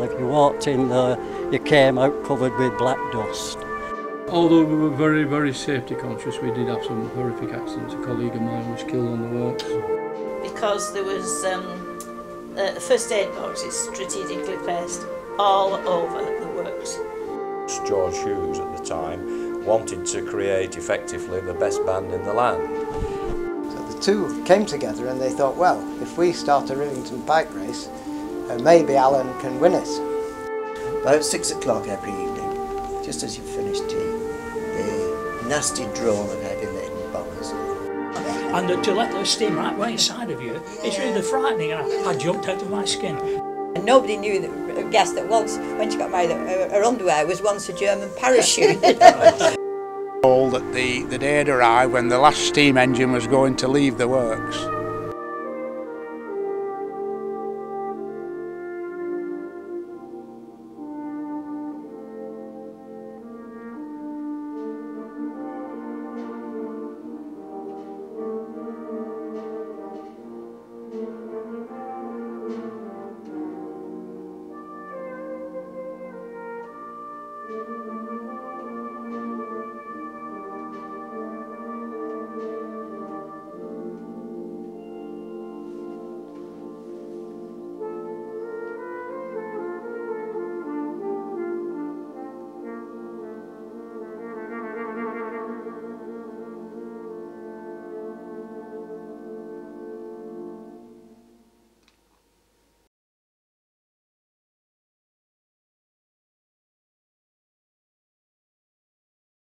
Speaker 7: If you walked in there, you came out covered with black dust.
Speaker 9: Although we were very, very safety conscious, we did have some horrific accidents. A colleague of mine was killed on the works.
Speaker 10: Because there was first aid boxes strategically placed all over the works.
Speaker 11: George Hughes at the time wanted to create effectively the best band in the land.
Speaker 12: So the two came together and they thought, well, if we start a Rivington bike race, maybe Alan can win it.
Speaker 16: About 6 o'clock every evening, just as you finished tea, a nasty drone of heavy laden bombers.
Speaker 1: And to let her steam right inside of you, it's really frightening. I jumped out of my skin.
Speaker 17: And nobody guessed that once, when she got married, her underwear was once a German parachute.
Speaker 18: All that the day had arrived when the last steam engine was going to leave the works.